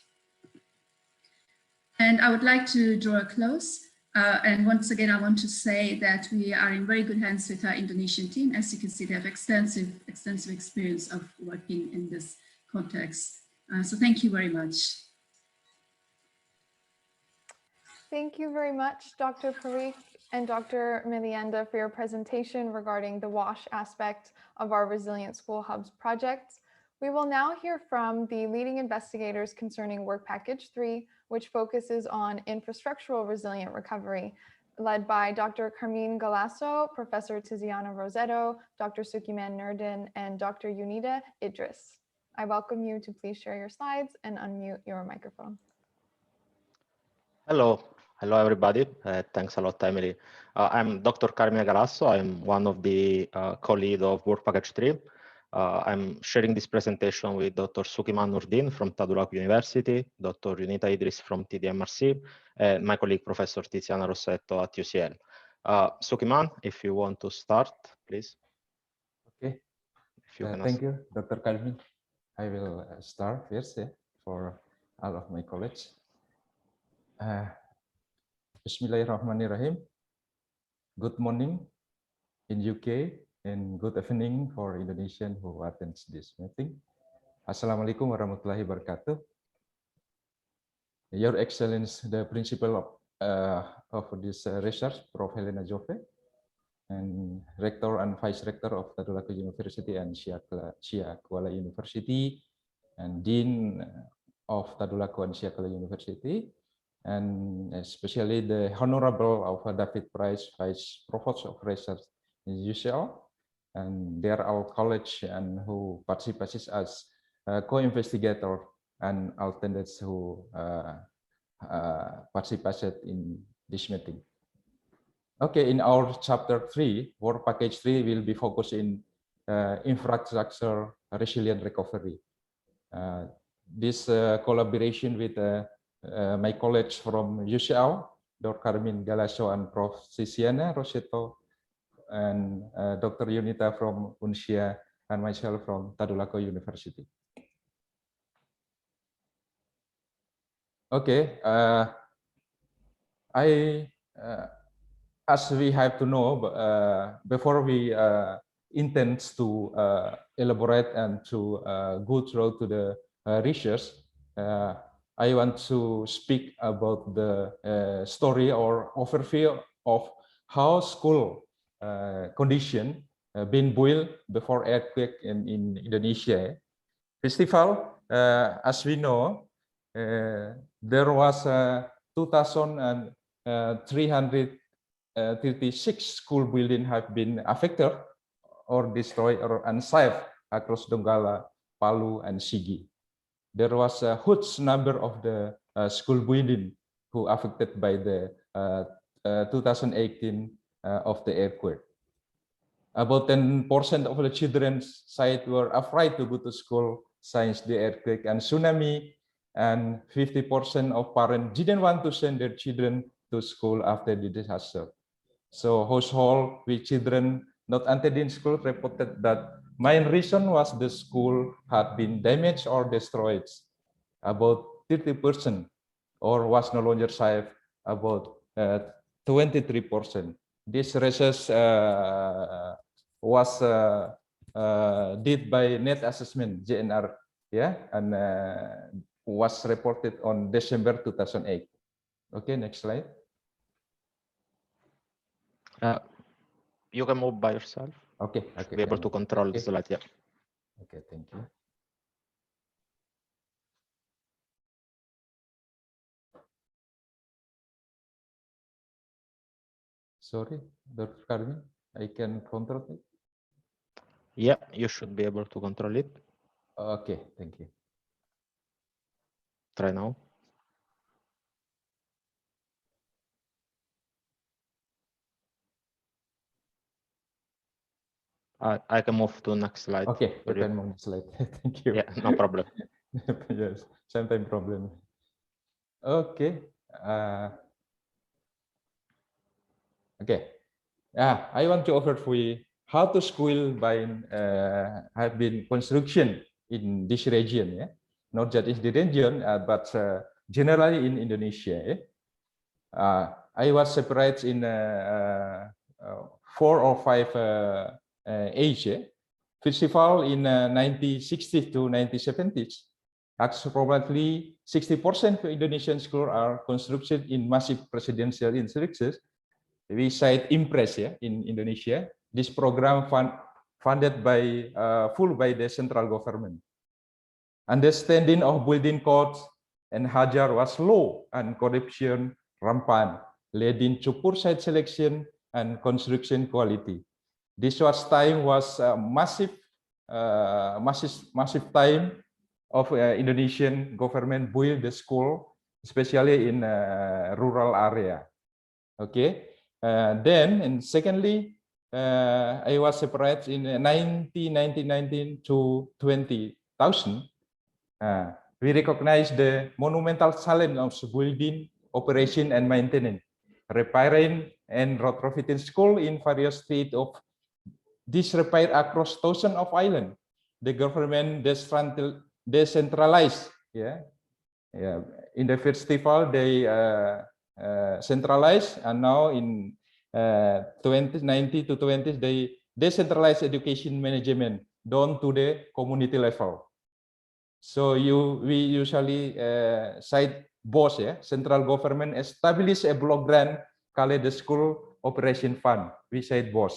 And I would like to draw a close. And once again, I want to say that we are in very good hands with our Indonesian team. As you can see, they have extensive experience of working in this context. So thank you very much. Thank you very much, Dr. Parikh and Dr. Milienda, for your presentation regarding the WASH aspect of our Resilient School Hubs project. We will now hear from the leading investigators concerning Work Package 3, which focuses on infrastructural resilient recovery, led by Dr. Carmine Galasso, Professor Tiziana Rosetto, Dr. Sukiman Nurdin, and Dr. Yunita Idris. I welcome you to please share your slides and unmute your microphone. Hello everybody. Thanks a lot, Emily. I'm Dr. Carmine Galasso. I'm one of the co-lead of Work Package 3. I'm sharing this presentation with Dr. Sukiman Nurdin from Tadulako University, Dr. Yunita Idris from TDMRC, and my colleague, Professor Tiziana Rosetto at UCL. Sukiman, if you want to start, please. Okay. If Thank you, Dr. Carmine. I will start first for all of my colleagues. Bismillahirrahmanirrahim. Good morning in UK and good evening for Indonesian who attends this meeting. Assalamualaikum warahmatullahi wabarakatuh. Your Excellence, the principal of this research, Prof. Helena Jove, and Rector and Vice Rector of Tadulako University and Siak Kuala University, and Dean of Tadulako and Siak Kuala University, and especially the Honorable of David Price, Vice Provost of Research in UCL, and their our college and who participates as co-investigator and alternates who participated in this meeting. Okay, in our chapter 3, Work Package 3 will be focused in infrastructure resilient recovery. This collaboration with my colleagues from UCL, Dr. Carmine Galasso and Prof. Tiziana Rosetto, and Dr. Yunita from UNSIA, and myself from Tadulako University. Okay, as we have to know, before we intend to elaborate and to go through to the research, I want to speak about the story or overview of how school condition been built before earthquake in Indonesia. First of all, as we know, there was 2,336 school buildings have been affected or destroyed or unsafe across Donggala, Palu, and Sigi. There was a huge number of the school buildings who affected by the 2018 of the earthquake. About 10% of the children's side were afraid to go to school since the earthquake and tsunami, and 50% of parents didn't want to send their children to school after the disaster. So household with children not attending school reported that main reason was the school had been damaged or destroyed, about 30%, or was no longer safe, about 23%. This research was did by Net Assessment, JNR, yeah, and was reported on December 2008. Okay, next slide. You can move by yourself. Okay, okay. Be able to control the slide, yeah. Okay, thank you. Sorry, Dr. Karmi, I can control it. Yeah, you should be able to control it. Okay, thank you. Try now. I can move to next slide. Okay, you can move slide. Thank you. Yeah, no problem. Yes, sometimes problem. Okay. Okay. Yeah, I want to offer for you how to school by have been construction in this region. Yeah, not just in the region, but generally in Indonesia. Yeah? I was separated in 4 or 5 age. Yeah? First of all, in 1960s to 1970s, approximately 60% of Indonesian schools are constructed in massive residential structures. We cite Impress, yeah, in Indonesia. This program funded by full by the central government. Understanding of building codes and Hajar was low and corruption rampant, leading to poor site selection and construction quality. This time was massive time of Indonesian government build the school, especially in rural area. Okay. Then, and secondly, I was separated in 1919 to 20,000. We recognize the monumental challenge of building, operation, and maintenance, repairing and retrofitting school in various states of disrepair across thousands of islands. The government decentralized. Yeah. In the festival, they centralized, and now in 2019 to 20s, they decentralized education management down to the community level. So we usually cite BOS, yeah, central government establish a block grant called the school operation fund. We cite BOS.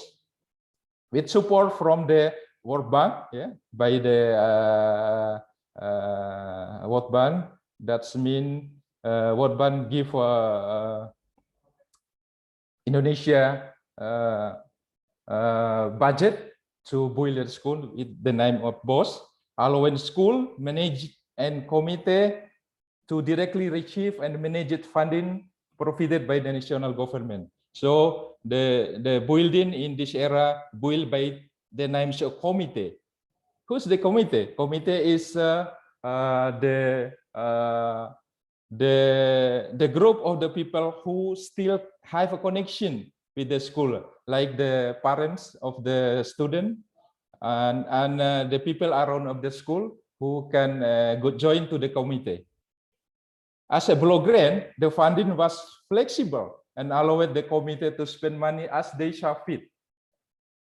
With support from the World Bank, yeah, by the World Bank, that's mean World Bank give Indonesia budget to build a school with the name of BOS, allowing school, manage and committee to directly receive and manage funding provided by the national government. So the building in this era built by the names of committee. Who's the committee? Committee is the group of the people who still have a connection with the school, like the parents of the student and the people around of the school who can join to the committee. As a block grant, the funding was flexible and allowed the committee to spend money as they saw fit.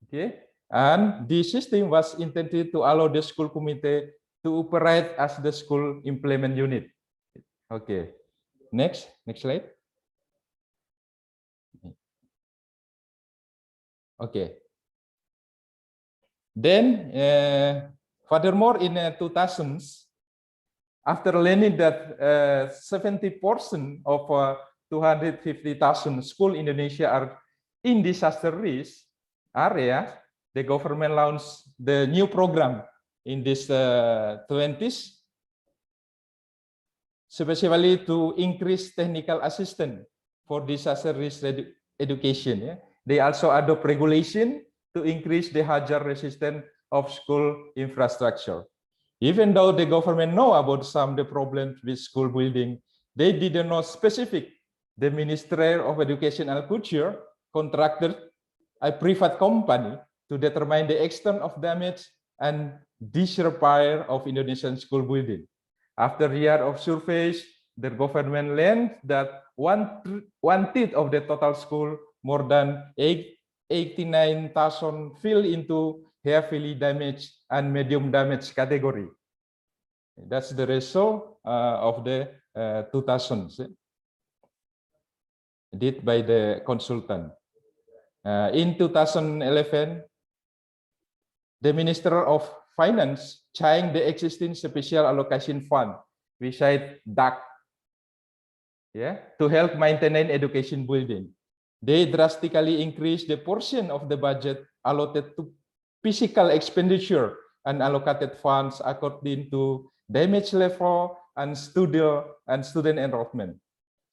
Okay, and the system was intended to allow the school committee to operate as the school implement unit. Okay, next slide. Okay. Then, furthermore, in 2000s, after learning that 70% of 250,000 schools in Indonesia are in disaster risk area, the government launched the new program in this 20s, especially to increase technical assistance for disaster risk education. Yeah? They also adopt regulation to increase the hazard resistance of school infrastructure. Even though the government know about some of the problems with school building, they didn't know specific. The Ministry of Education and Culture contracted a private company to determine the extent of damage and disrepair of Indonesian school building. After a year of surveys, the government learned that one-third of the total school, more than 89,000, fell into heavily damaged and medium damaged category. That's the result of the 2000s did by the consultant. In 2011, the Minister of Finance changed the existing special allocation fund, we cite DAC, yeah, to help maintain education building. They drastically increased the portion of the budget allotted to physical expenditure and allocated funds according to damage level and student enrollment.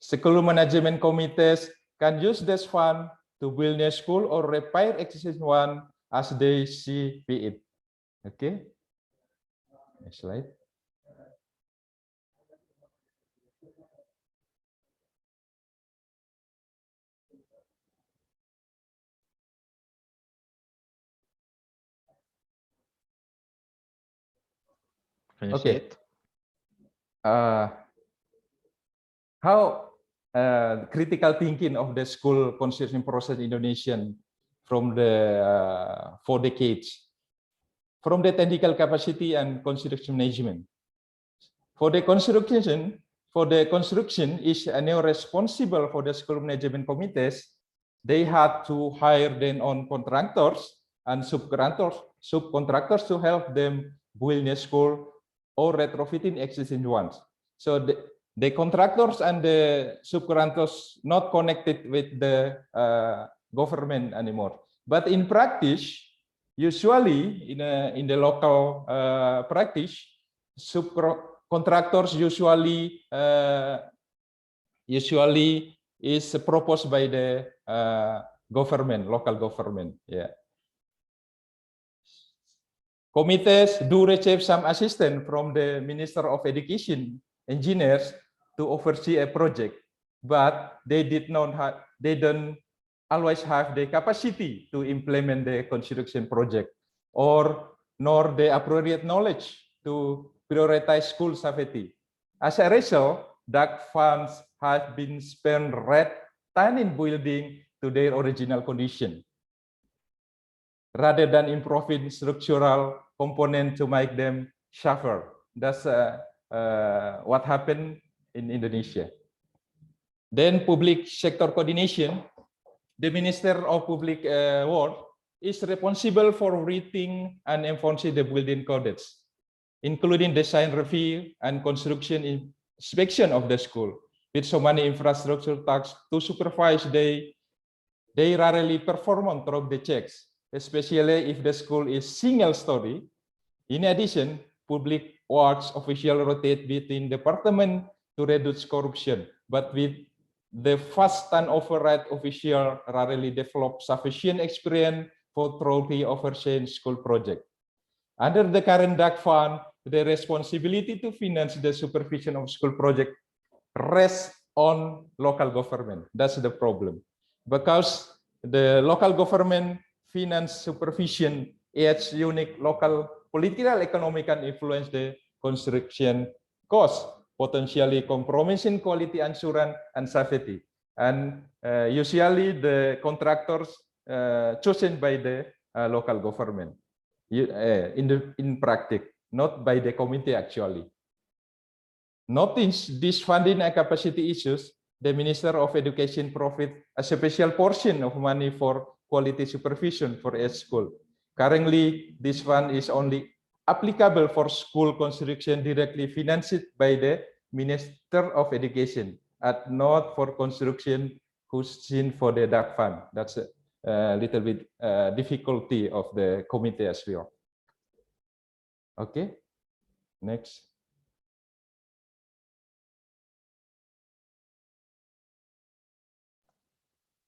School management committees can use this fund to build new school or repair existing one as they see fit. Okay. Next slide. Can you see it? How critical thinking of the school construction process in Indonesia from the 4 decades, from the technical capacity and construction management. For the construction is now responsible for the school management committees. They had to hire their own contractors and subcontractors to help them build a school or retrofitting existing ones. So the contractors and the subcontractors not connected with the government anymore. But in practice, usually in the local practice, subcontractors usually is proposed by the government, local government. Yeah. Committees do receive some assistance from the Minister of Education engineers to oversee a project, but they don't always have the capacity to implement the construction project nor the appropriate knowledge to prioritize school safety. As a result, DAC funds have been spent returning building to their original condition, rather than improving structural components to make them safer. That's what happened in Indonesia. Then public sector coordination. The Minister of Public Works is responsible for writing and enforcing the building codes, including design review and construction inspection of the school. With so many infrastructure tasks to supervise, they rarely perform through the checks, especially if the school is single story. In addition, public works officials rotate between departments to reduce corruption, but with the fast turnover rate, officials rarely develop sufficient experience for thoroughly overseeing school projects. Under the current DAC fund, the responsibility to finance the supervision of school projects rests on local government. That's the problem. Because the local government finance supervision, its unique local political, economic, and influence the construction cost, potentially compromising quality assurance and safety. And usually the contractors chosen by the local government in practice, not by the committee actually. Noting these funding and capacity issues, the Minister of Education provides a special portion of money for quality supervision for each school. Currently, this fund is only applicable for school construction directly financed by the Minister of Education, and not for construction who's in for the DAC fund. That's a little bit difficulty of the committee as well. Okay, next.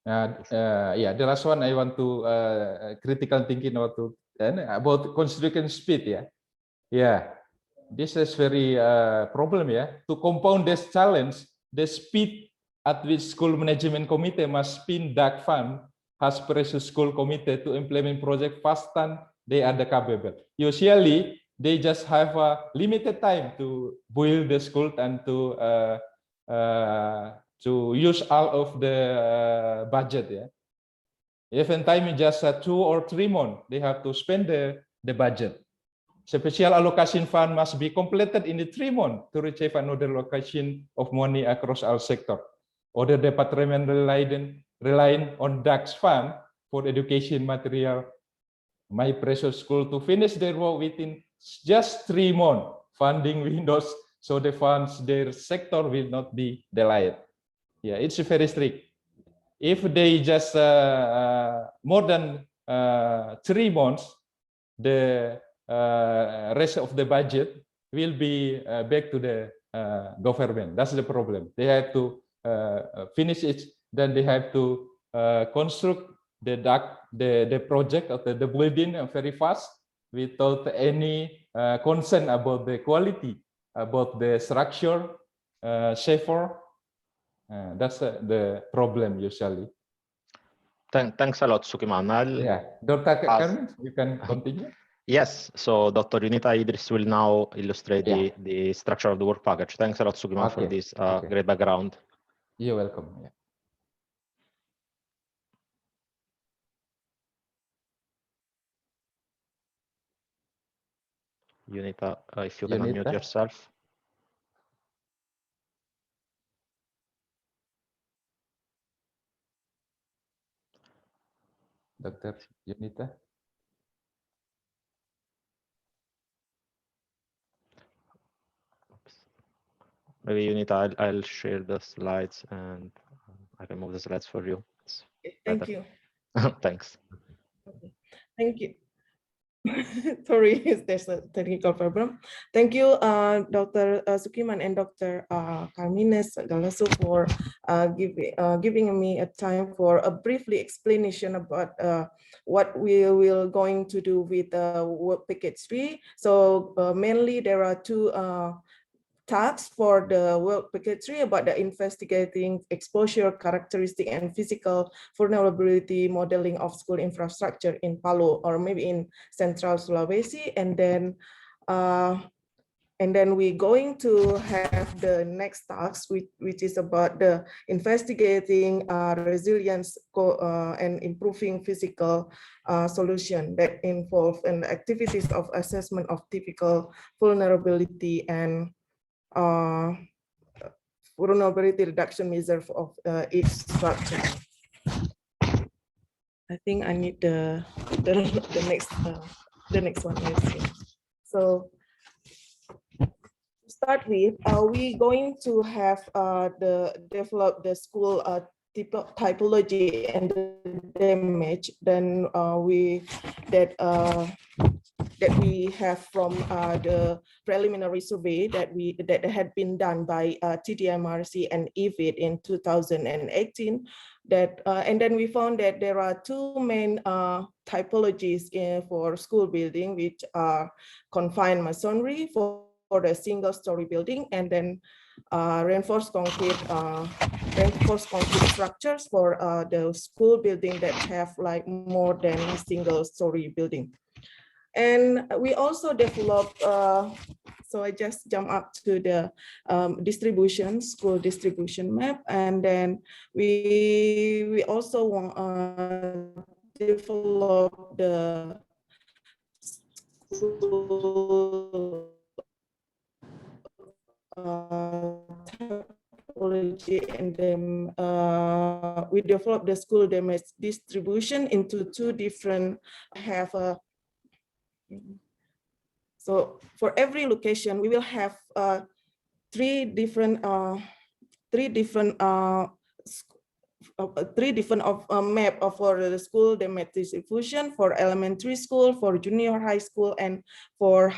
Yeah, the last one I want to critical thinking about construction speed. Yeah, this is very problem. To compound this challenge, the speed at which school management committee must spin DAC fund has pressed school committee to implement project faster than they are capable. Usually, they just have a limited time to build the school and to use all of the budget. Even time is just 2 or 3 months, they have to spend the budget. Special allocation fund must be completed in the 3 months to retrieve another allocation of money across all sectors. Other departments relying on DAX fund for education material. My precious school to finish their work within just 3 months funding windows, so the funds their sector will not be delayed. Yeah, it's very strict. if they just more than 3 months, the rest of the budget will be back to the government. That's the problem. They have to finish it, then they have to construct the project of the building very fast without any concern about the quality, about the structure, safer. That's the problem usually. Thanks a lot, Sukiman. Yeah, Dr. Carmen, you can continue. Yes, so Dr. Yunita Idris will now illustrate the structure of the work package. Thanks a lot, Sukiman, for this great background. You're welcome. Yeah. Yunita, if you can unmute yourself. Dr. Yunita. Maybe Yunita, I'll share the slides and I can move the slides for you. Thank you. Thanks. Okay. Thank you. Sorry, there's a technical problem. Thank you, Dr. Sukiman and Dr. Carmines Galasso for giving me a time for a briefly explanation about what we will going to do with work package 3. So mainly there are two tasks for the work package 3 about the investigating exposure characteristic and physical vulnerability modeling of school infrastructure in Palu or maybe in Central Sulawesi, and then we're going to have the next task, which is about the investigating resilience and improving physical solution that involve an activities of assessment of typical vulnerability and vulnerability reduction measure of each structure. I think I need the next one. So to start with, we're going to have develop the school typology and the damage. Then that we have from the preliminary survey that had been done by TDMRC and EVID in 2018. And then we found that there are two main typologies for school building, which are confined masonry for the single-story building, and then reinforced concrete structures for the school building that have like more than a single-story building. And we also developed, so I just jump up to the school distribution map, and then we also develop the school typology, and then we developed the school damage distribution into two different So for every location, we will have three different map for the school damage distribution for elementary school, for junior high school, and for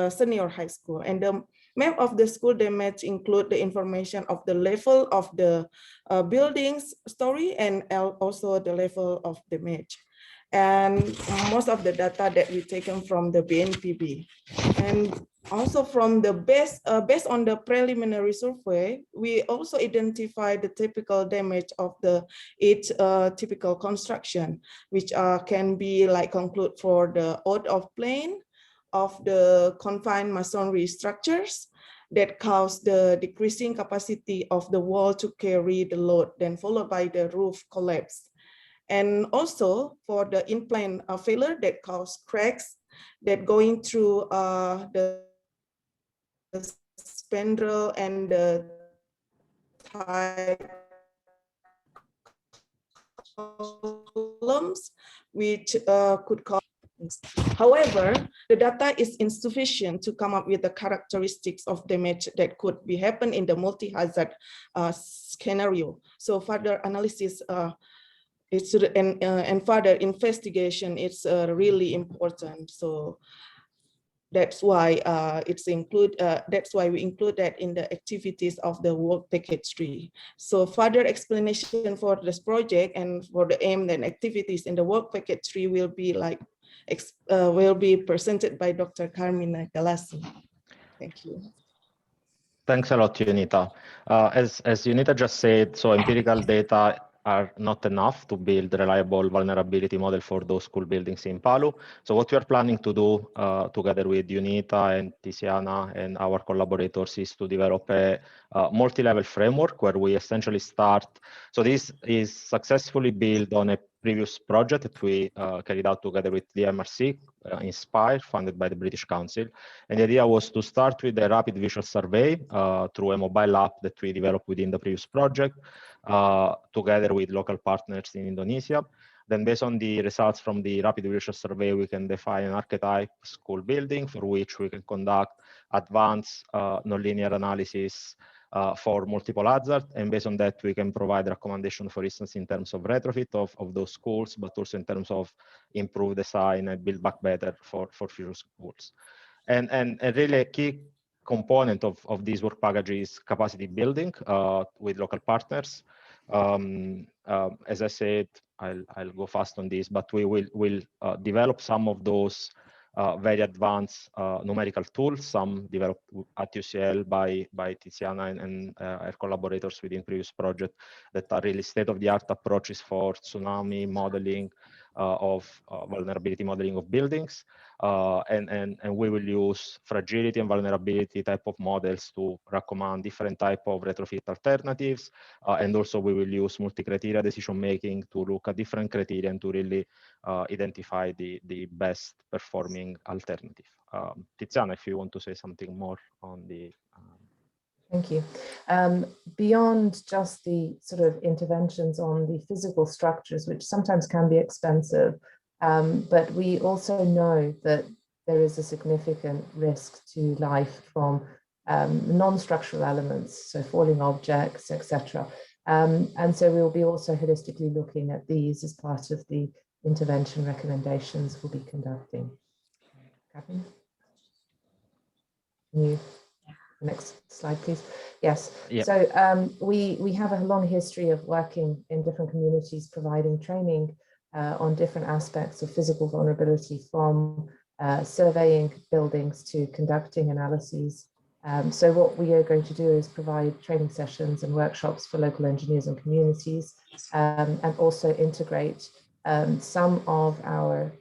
senior high school. And the map of the school damage include the information of the level of the building's story and also the level of damage. And most of the data that we taken from the BNPB. And also from the based on the preliminary survey, we also identify the typical damage of each typical construction, which can be like conclude for the out of plane of the confined masonry structures that cause the decreasing capacity of the wall to carry the load, then followed by the roof collapse. And also for the in-plane failure that cause cracks that going through the spandrel and the tie columns, which could cause However, the data is insufficient to come up with the characteristics of damage that could be happen in the multi-hazard scenario. So further analysis and further investigation is really important. So that's why that's why we include that in the activities of the work package 3. So further explanation for this project and for the aim and activities in the work package 3 will be presented by Dr. Carmina Galasso. Thank you. Thanks a lot, Unita. As Unita just said, so empirical data are not enough to build a reliable vulnerability model for those school buildings in Palu. So what we are planning to do together with Unita and Tiziana and our collaborators is to develop a multi-level framework where we essentially start. So this is successfully built on a previous project that we carried out together with the MRC, Inspire, funded by the British Council. And the idea was to start with a rapid visual survey through a mobile app that we developed within the previous project, together with local partners in Indonesia. Then based on the results from the rapid visual survey, we can define an archetype school building for which we can conduct advanced nonlinear analysis for multiple hazards. And based on that, we can provide recommendation, for instance, in terms of retrofit of those schools, but also in terms of improved design and build back better for future schools. And really a key component of this work package is capacity building with local partners. As I said, I'll go fast on this, but we will develop some of those very advanced numerical tools, some developed at UCL by Tiziana and our collaborators within previous project, that are really state-of-the-art approaches for tsunami modeling, of vulnerability modeling of buildings. And we will use fragility and vulnerability type of models to recommend different type of retrofit alternatives. And also we will use multi-criteria decision-making to look at different criteria and to really identify the best performing alternative. Tiziana, if you want to say something more on the... Thank you. Beyond just the sort of interventions on the physical structures, which sometimes can be expensive, but we also know that there is a significant risk to life from non-structural elements, so falling objects, etc. And so we'll be also holistically looking at these as part of the intervention recommendations we'll be conducting. Catherine? Next slide, please. Yes. Yep. So we have a long history of working in different communities, providing training on different aspects of physical vulnerability, from surveying buildings to conducting analyses. So what we are going to do is provide training sessions and workshops for local engineers and communities, and also integrate some of our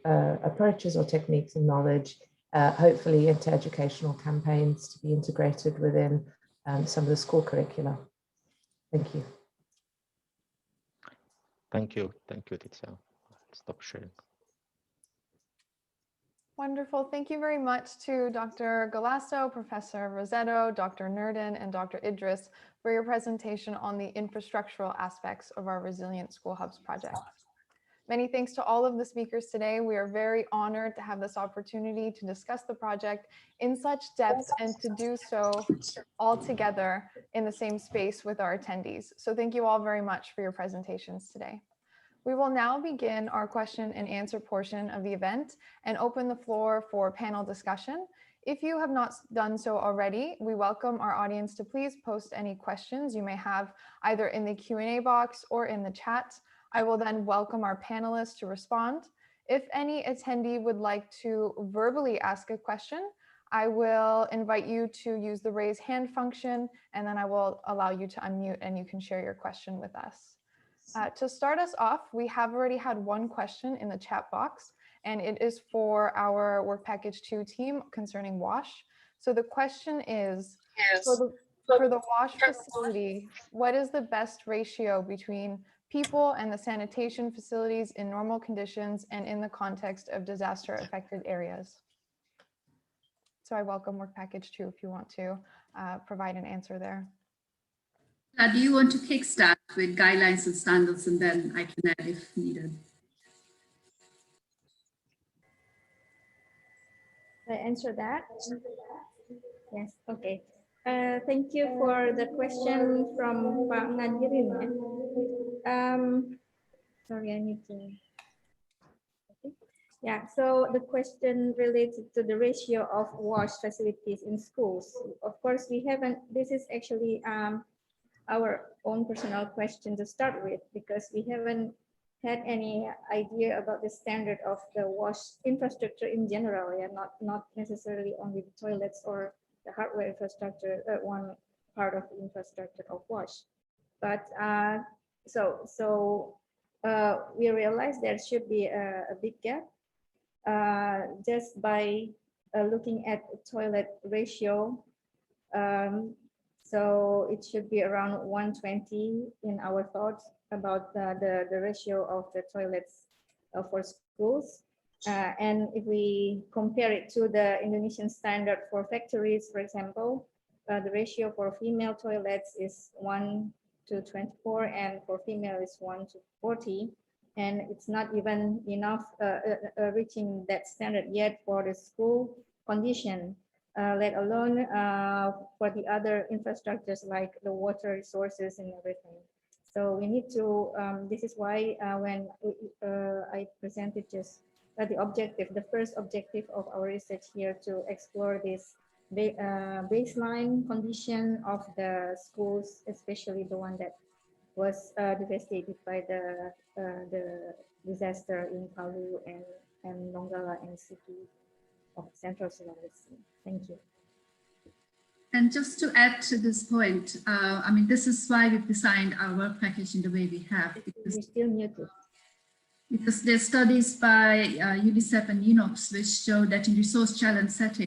approaches or techniques and knowledge, hopefully into educational campaigns to be integrated within some of the school curricula. Thank you. Thank you, Tiziana. Stop sharing. Wonderful. Thank you very much to Dr. Galasso, Professor Rosetto, Dr. Nurdin, and Dr. Idris for your presentation on the infrastructural aspects of our Resilient School Hubs project. Many thanks to all of the speakers today. We are very honored to have this opportunity to discuss the project in such depth and to do so all together in the same space with our attendees. So thank you all very much for your presentations today. We will now begin our question and answer portion of the event and open the floor for panel discussion. If you have not done so already, we welcome our audience to please post any questions you may have either in the Q&A box or in the chat. I will then welcome our panelists to respond. If any attendee would like to verbally ask a question, I will invite you to use the raise hand function, and then I will allow you to unmute and you can share your question with us. To start us off, we have already had one question in the chat box, and it is for our Work Package 2 team concerning WASH. So the question is, for the WASH facility, what is the best ratio between people and the sanitation facilities in normal conditions and in the context of disaster affected areas? So I welcome Work Package 2 if you want to provide an answer there. Do you want to kickstart with guidelines and standards, and then I can add if needed? I answer that? Yes, okay. Thank you for the question from Pak Ngadirin. Sorry, I need to. Okay. Yeah, so the question related to the ratio of wash facilities in schools. Of course, we haven't, this is actually our own personal question to start with, because we haven't had any idea about the standard of the wash infrastructure in general, yeah, not necessarily only the toilets or the hardware infrastructure, one part of the infrastructure of wash. But we realized there should be a big gap just by looking at toilet ratio. So it should be around 120 in our thoughts about the ratio of the toilets for schools. And if we compare it to the Indonesian standard for factories, for example, the ratio for female toilets is 1 to 24, and for female is 1 to 40. And it's not even enough reaching that standard yet for the school condition. Let alone for the other infrastructures like the water resources and everything. So we need to, this is why when I presented just the objective, the first objective of our research here to explore this baseline condition of the schools, especially the one that was devastated by the disaster in Palu and Donggala and city of Central Sulawesi. Thank you. And just to add to this point, I mean, this is why we've designed our work package in the way we have. Because we're still muted. Because there's studies by UNICEF and UNOPS which show that in resource challenge settings,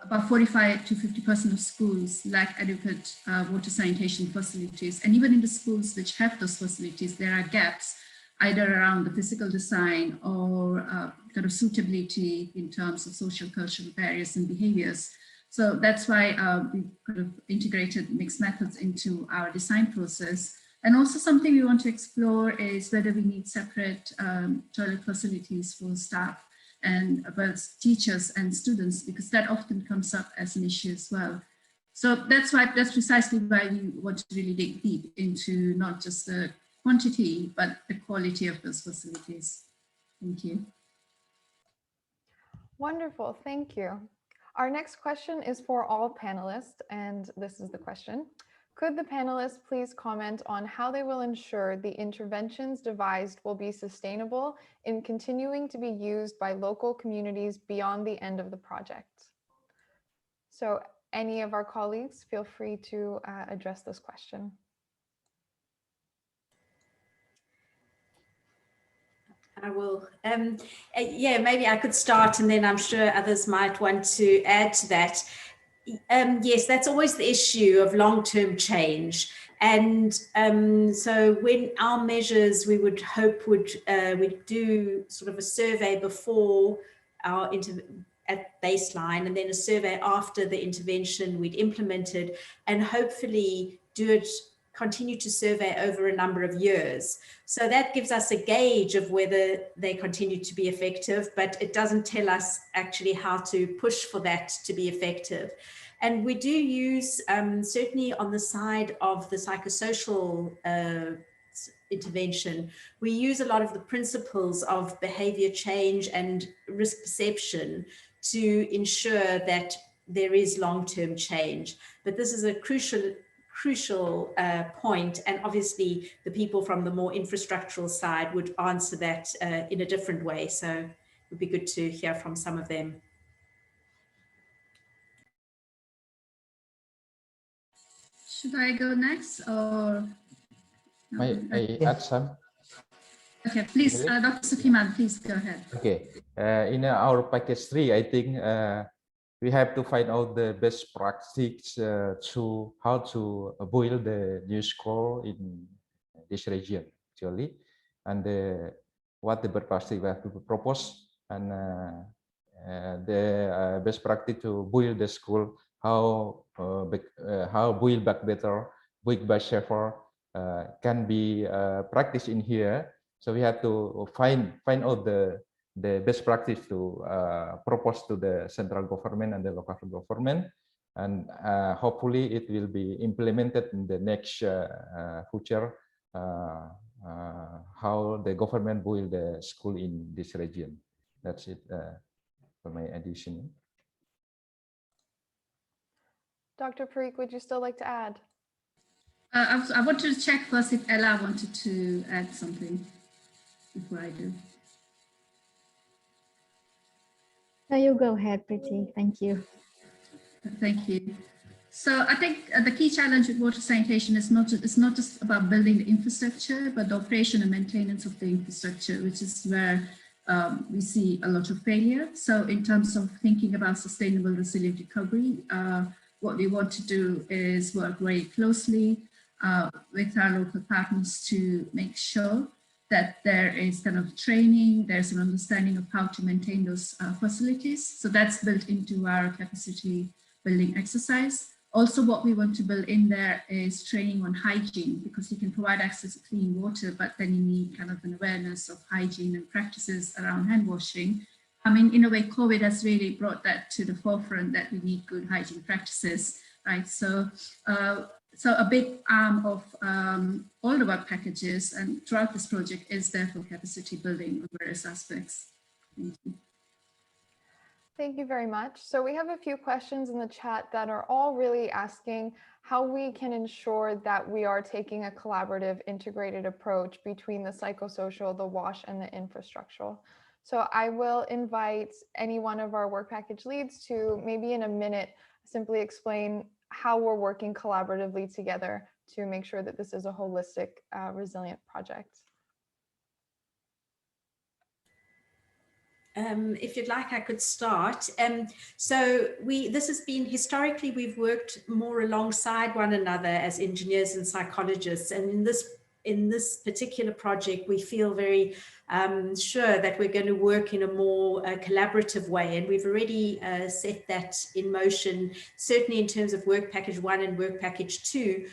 about 45 to 50% of schools lack adequate water sanitation facilities. And even in the schools which have those facilities, there are gaps either around the physical design or kind of suitability in terms of social cultural barriers and behaviors. So that's why we kind of integrated mixed methods into our design process. And also something we want to explore is whether we need separate toilet facilities for staff and about teachers and students, because that often comes up as an issue as well. So that's precisely why we want to really dig deep into not just the quantity, but the quality of those facilities. Thank you. Wonderful, thank you. Our next question is for all panelists, and this is the question. Could the panelists please comment on how they will ensure the interventions devised will be sustainable in continuing to be used by local communities beyond the end of the project? So any of our colleagues, feel free to address this question. I will. Yeah, maybe I could start and then I'm sure others might want to add to that. Yes, that's always the issue of long-term change. And so when our measures, we would hope we'd do sort of a survey before our at baseline, and then a survey after the intervention we'd implemented, and hopefully continue to survey over a number of years. So that gives us a gauge of whether they continue to be effective, but it doesn't tell us actually how to push for that to be effective. And we do use, certainly on the side of the psychosocial intervention, we use a lot of the principles of behavior change and risk perception to ensure that there is long-term change. But this is a crucial point, and obviously the people from the more infrastructural side would answer that in a different way. So it would be good to hear from some of them. Should I go next or? I add some? Okay, please, Dr. Sukiman, please go ahead. Okay, in our package 3, I think we have to find out the best practice to how to build the new school in this region actually, and what the best practice we have to propose, and the best practice to build the school, how build back better, build back safer can be practiced in here. So we have to find out the the best practice to propose to the central government and the local government, and hopefully it will be implemented in the next future, how the government build the school in this region. That's it for my addition. Dr. Parikh, would you still like to add? I wanted to check first if Ella wanted to add something before I do. No, you go ahead, Priti. Thank you. Thank you. So I think the key challenge with water sanitation is not just about building the infrastructure, but the operation and maintenance of the infrastructure, which is where we see a lot of failure. So in terms of thinking about sustainable resilient recovery, what we want to do is work very closely with our local partners to make sure that there is kind of training, there's an understanding of how to maintain those facilities. So that's built into our capacity building exercise. Also, what we want to build in there is training on hygiene, because you can provide access to clean water, but then you need kind of an awareness of hygiene and practices around hand washing. I mean, in a way, COVID has really brought that to the forefront, that we need good hygiene practices, right? So, so a big arm of all the work packages and throughout this project is therefore capacity building of various aspects. Thank you. Thank you very much. So we have a few questions in the chat that are all really asking how we can ensure that we are taking a collaborative, integrated approach between the psychosocial, the WASH, and the infrastructural. So I will invite any one of our work package leads to maybe in a minute simply explain how we're working collaboratively together to make sure that this is a holistic, resilient project. If you'd like, I could start. So this has been, historically, we've worked more alongside one another as engineers and psychologists. And in this particular project, we feel very sure that we're going to work in a more collaborative way. And we've already set that in motion, certainly in terms of work package 1 and work package 2.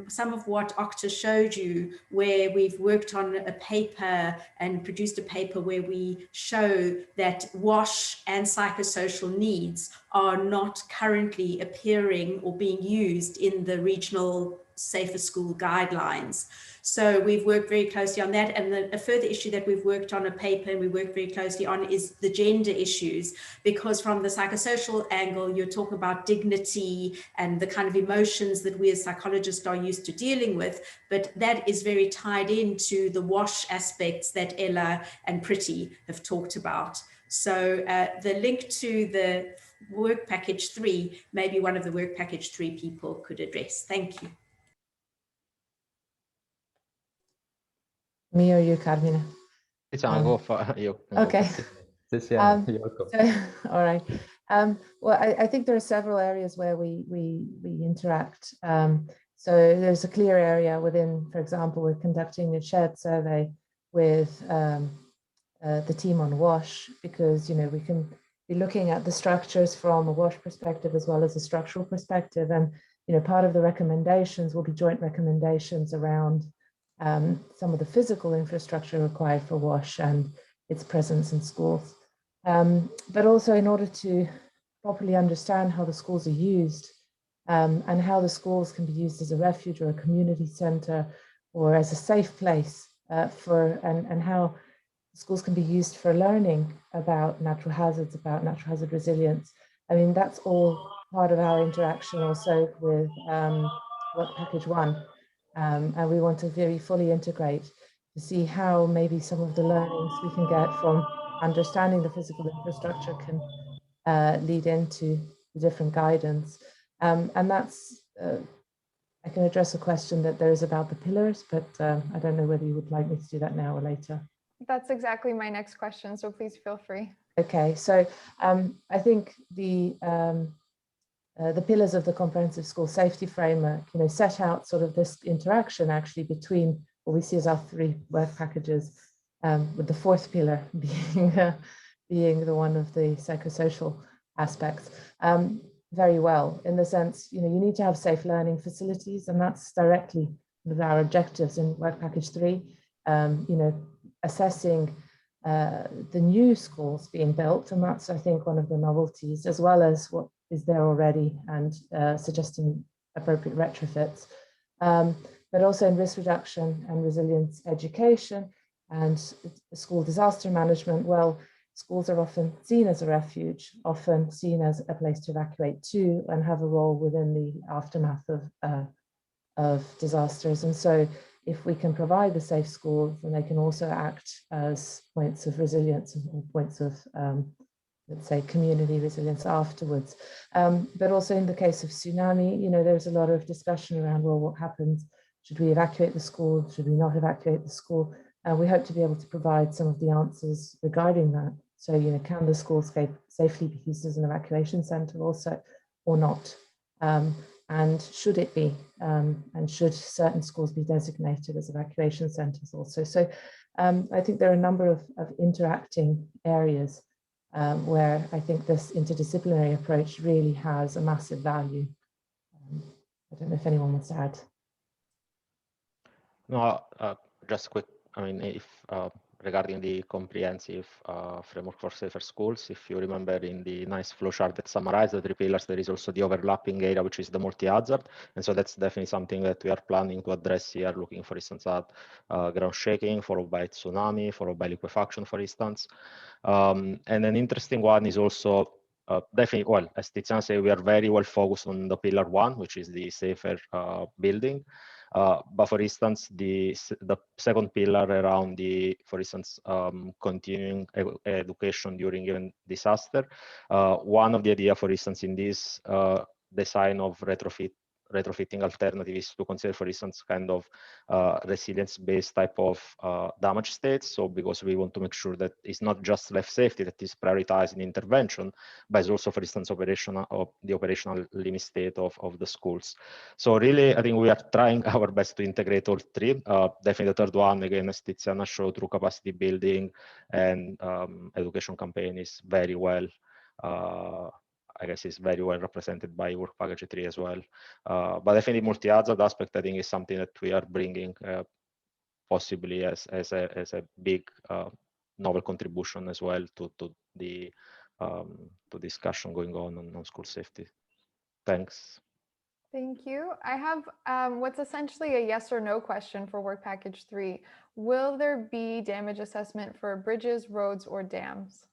Some of what Okta showed you, where we've worked on a paper and produced a paper where we show that WASH and psychosocial needs are not currently appearing or being used in the regional Safer School guidelines. So we've worked very closely on that. And a further issue that we've worked on a paper and we worked very closely on is the gender issues, because from the psychosocial angle, you're talking about dignity and the kind of emotions that we as psychologists are used to dealing with. But that is very tied into the WASH aspects that Ella and Priti have talked about. So the link to the work package 3, maybe one of the work package 3 people could address. Thank you. Me or you, Carmina? I'll go for you. Okay. All right. Well, I think there are several areas where we interact. So there's a clear area within, for example, we're conducting a shared survey with the team on WASH, because, you know, we can be looking at the structures from a WASH perspective as well as a structural perspective. And, you know, part of the recommendations will be joint recommendations around some of the physical infrastructure required for WASH and its presence in schools. But also in order to properly understand how the schools are used and how the schools can be used as a refuge or a community center or as a safe place and how schools can be used for learning about natural hazards, about natural hazard resilience. I mean, that's all part of our interaction also with work package 1. And we want to very fully integrate to see how maybe some of the learnings we can get from understanding the physical infrastructure can lead into the different guidance. And that's, I can address a question that there is about the pillars, but I don't know whether you would like me to do that now or later. That's exactly my next question, so please feel free. Okay, so I think the pillars of the comprehensive school safety framework, you know, set out sort of this interaction actually between what we see as our 3 work packages, with the 4th pillar being the one of the psychosocial aspects, very well, in the sense, you know, you need to have safe learning facilities, and that's directly with our objectives in work package 3, you know, assessing the new schools being built, and that's, I think, one of the novelties, as well as what is there already, and suggesting appropriate retrofits, but also in risk reduction and resilience education and school disaster management. Well, schools are often seen as a refuge, often seen as a place to evacuate to, and have a role within the aftermath of disasters. And so if we can provide the safe schools, then they can also act as points of resilience and points of, let's say, community resilience afterwards. But also in the case of tsunami, there's a lot of discussion around, well, what happens? Should we evacuate the school? Should we not evacuate the school? And we hope to be able to provide some of the answers regarding that. So, can the school safely be used as an evacuation center also, or not? And should it be? And should certain schools be designated as evacuation centers also? So I think there are a number of interacting areas where I think this interdisciplinary approach really has a massive value. I don't know if anyone wants to add. No, just quick. I mean, if regarding the comprehensive framework for safer schools, if you remember in the nice flowchart that summarized the 3 pillars, there is also the overlapping area, which is the multi-hazard. And so that's definitely something that we are planning to address here, looking, for instance, at ground shaking, followed by tsunami, followed by liquefaction, for instance. And an interesting one is also definitely, well, as Tiziana said, we are very well focused on the pillar 1, which is the safer building. But for instance, the second pillar around the, for instance, continuing education during even disaster. One of the idea, for instance, in this design of retrofitting alternative is to consider, for instance, kind of resilience-based type of damage states. So because we want to make sure that it's not just life safety that is prioritized in intervention, but it's also, for instance, the operational limit state of the schools. So really, I think we are trying our best to integrate all 3. Definitely the third one, again, as Tiziana showed, through capacity building and education campaign is very well, I guess is very well represented by work package 3 as well. But definitely multi-hazard aspect, I think, is something that we are bringing possibly as a big novel contribution as well to the discussion going on school safety. Thanks. Thank you. I have what's essentially a yes or no question for work package 3. Will there be damage assessment for bridges, roads, or dams?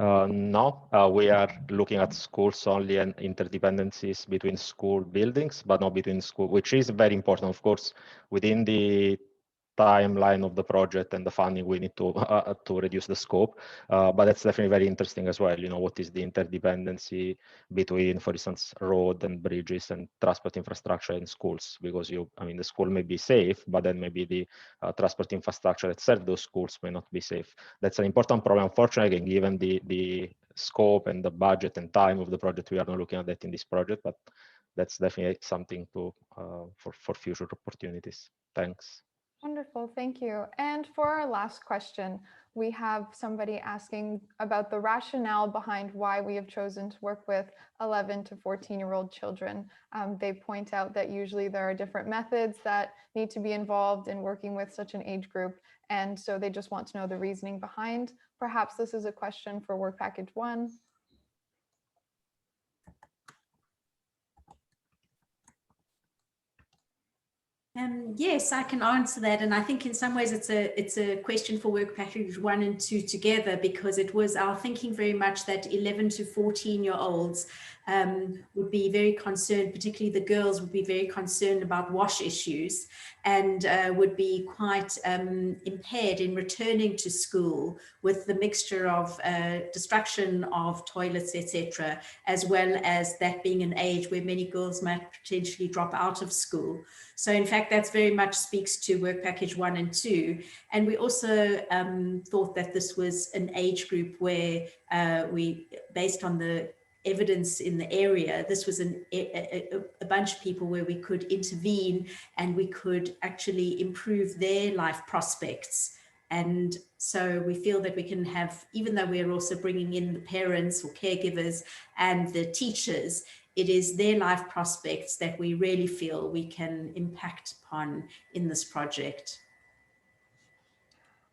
No, we are looking at schools only and interdependencies between school buildings, but not between school, which is very important, of course, within the timeline of the project and the funding, we need to reduce the scope, but that's definitely very interesting as well. What is the interdependency between, for instance, road and bridges and transport infrastructure in schools? Because the school may be safe, but then maybe the transport infrastructure that serve those schools may not be safe. That's an important problem, unfortunately, given the scope and the budget and time of the project. We are not looking at that in this project, but that's definitely something to for future opportunities. Thanks. Wonderful, thank you. And for our last question, we have somebody asking about the rationale behind why we have chosen to work with 11 to 14-year-old children. They point out that usually there are different methods that need to be involved in working with such an age group. And so they just want to know the reasoning behind. Perhaps this is a question for work package 1. Yes, I can answer that, and I think in some ways it's a question for work package 1 and 2 together, because it was our thinking very much that 11 to 14-year-olds would be very concerned, particularly the girls would be very concerned about wash issues, and would be quite impaired in returning to school with the mixture of destruction of toilets, etc., as well as that being an age where many girls might potentially drop out of school. So in fact, that very much speaks to work package 1 and 2. And we also thought that this was an age group where based on the evidence in the area, this was a bunch of people where we could intervene and we could actually improve their life prospects. And so we feel that we can have, even though we're also bringing in the parents or caregivers and the teachers, it is their life prospects that we really feel we can impact upon in this project.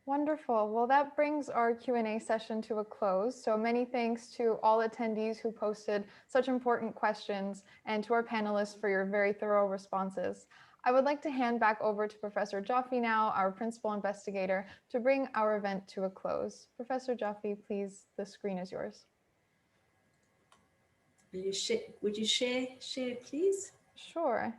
Wonderful. Well, that brings our Q&A session to a close. So many thanks to all attendees who posted such important questions and to our panelists for your very thorough responses. I would like to hand back over to Professor Jaffe now, our principal investigator, to bring our event to a close. Professor Jaffe, please, the screen is yours. Would you share, please? Sure.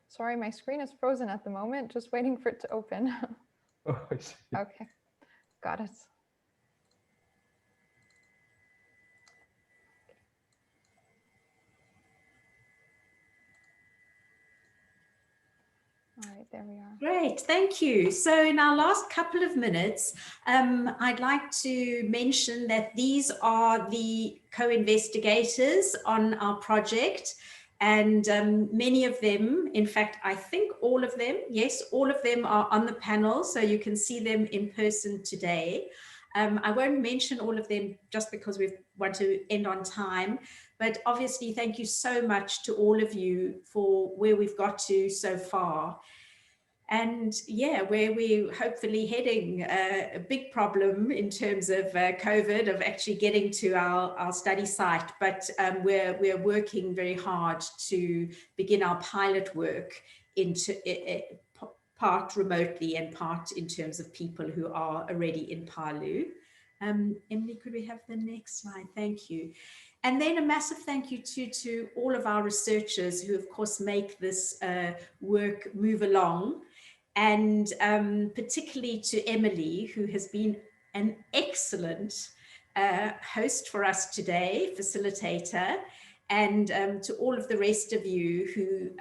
Sorry, my screen is frozen at the moment, just waiting for it to open. Oh, I see. Okay, got it. All right, there we are. Great, thank you. So in our last couple of minutes, I'd like to mention that these are the co-investigators on our project. And many of them, in fact, I think all of them, yes, all of them are on the panel, so you can see them in person today. I won't mention all of them just because we want to end on time, but obviously thank you so much to all of you for where we've got to so far. And yeah, where we're hopefully heading, a big problem in terms of COVID, of actually getting to our study site, but we're working very hard to begin our pilot work into part remotely and part in terms of people who are already in Palu. Emily, could we have the next slide? Thank you. And then a massive thank you to all of our researchers who of course make this work move along. And particularly to Emily, who has been an excellent host for us today, facilitator, and to all of the rest of you who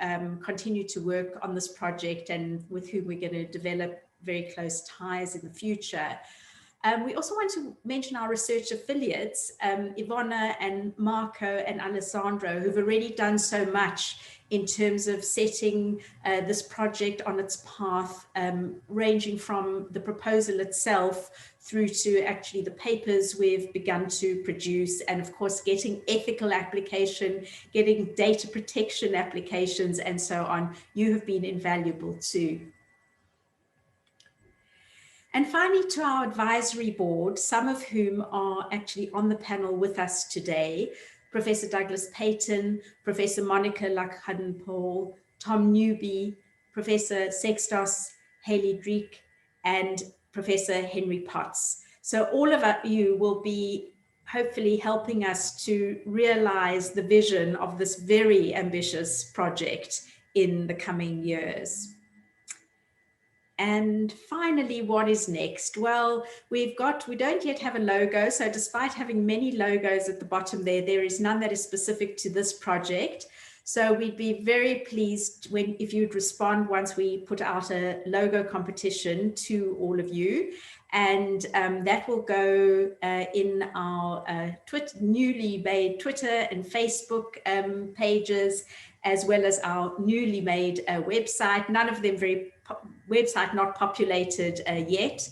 continue to work on this project and with whom we're going to develop very close ties in the future. We also want to mention our research affiliates, Ivona and Marco and Alessandro, who've already done so much in terms of setting this project on its path, ranging from the proposal itself through to actually the papers we've begun to produce, and of course getting ethical application, getting data protection applications and so on. You have been invaluable too. And finally, to our advisory board, some of whom are actually on the panel with us today: Professor Douglas Payton, Professor Monica Lakhan-Paul, Tom Newby, Professor Sextos Haley-Dreek, and Professor Henry Potts. So all of you will be hopefully helping us to realize the vision of this very ambitious project in the coming years. And finally, what is next? Well, we don't yet have a logo. So despite having many logos at the bottom there is none that is specific to this project. So we'd be very pleased if you'd respond once we put out a logo competition to all of you. And that will go in our newly made Twitter and Facebook pages, as well as our newly made website. None of them website not populated yet,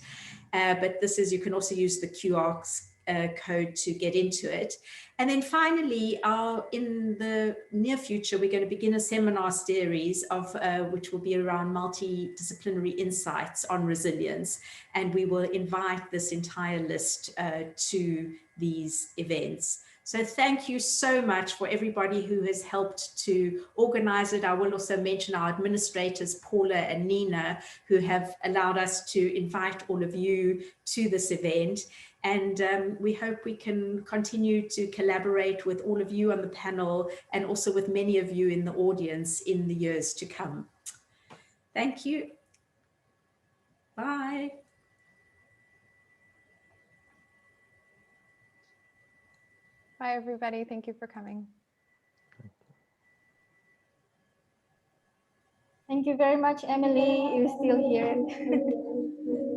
but this is, you can also use the QR code to get into it. And then finally, in the near future, we're going to begin a seminar series which will be around multidisciplinary insights on resilience. And we will invite this entire list to these events. So thank you so much for everybody who has helped to organize it. I will also mention our administrators, Paula and Nina, who have allowed us to invite all of you to this event. And we hope we can continue to collaborate with all of you on the panel and also with many of you in the audience in the years to come. Thank you. Bye. Bye, everybody. Thank you for coming. Thank you very much, Emily. You're still here.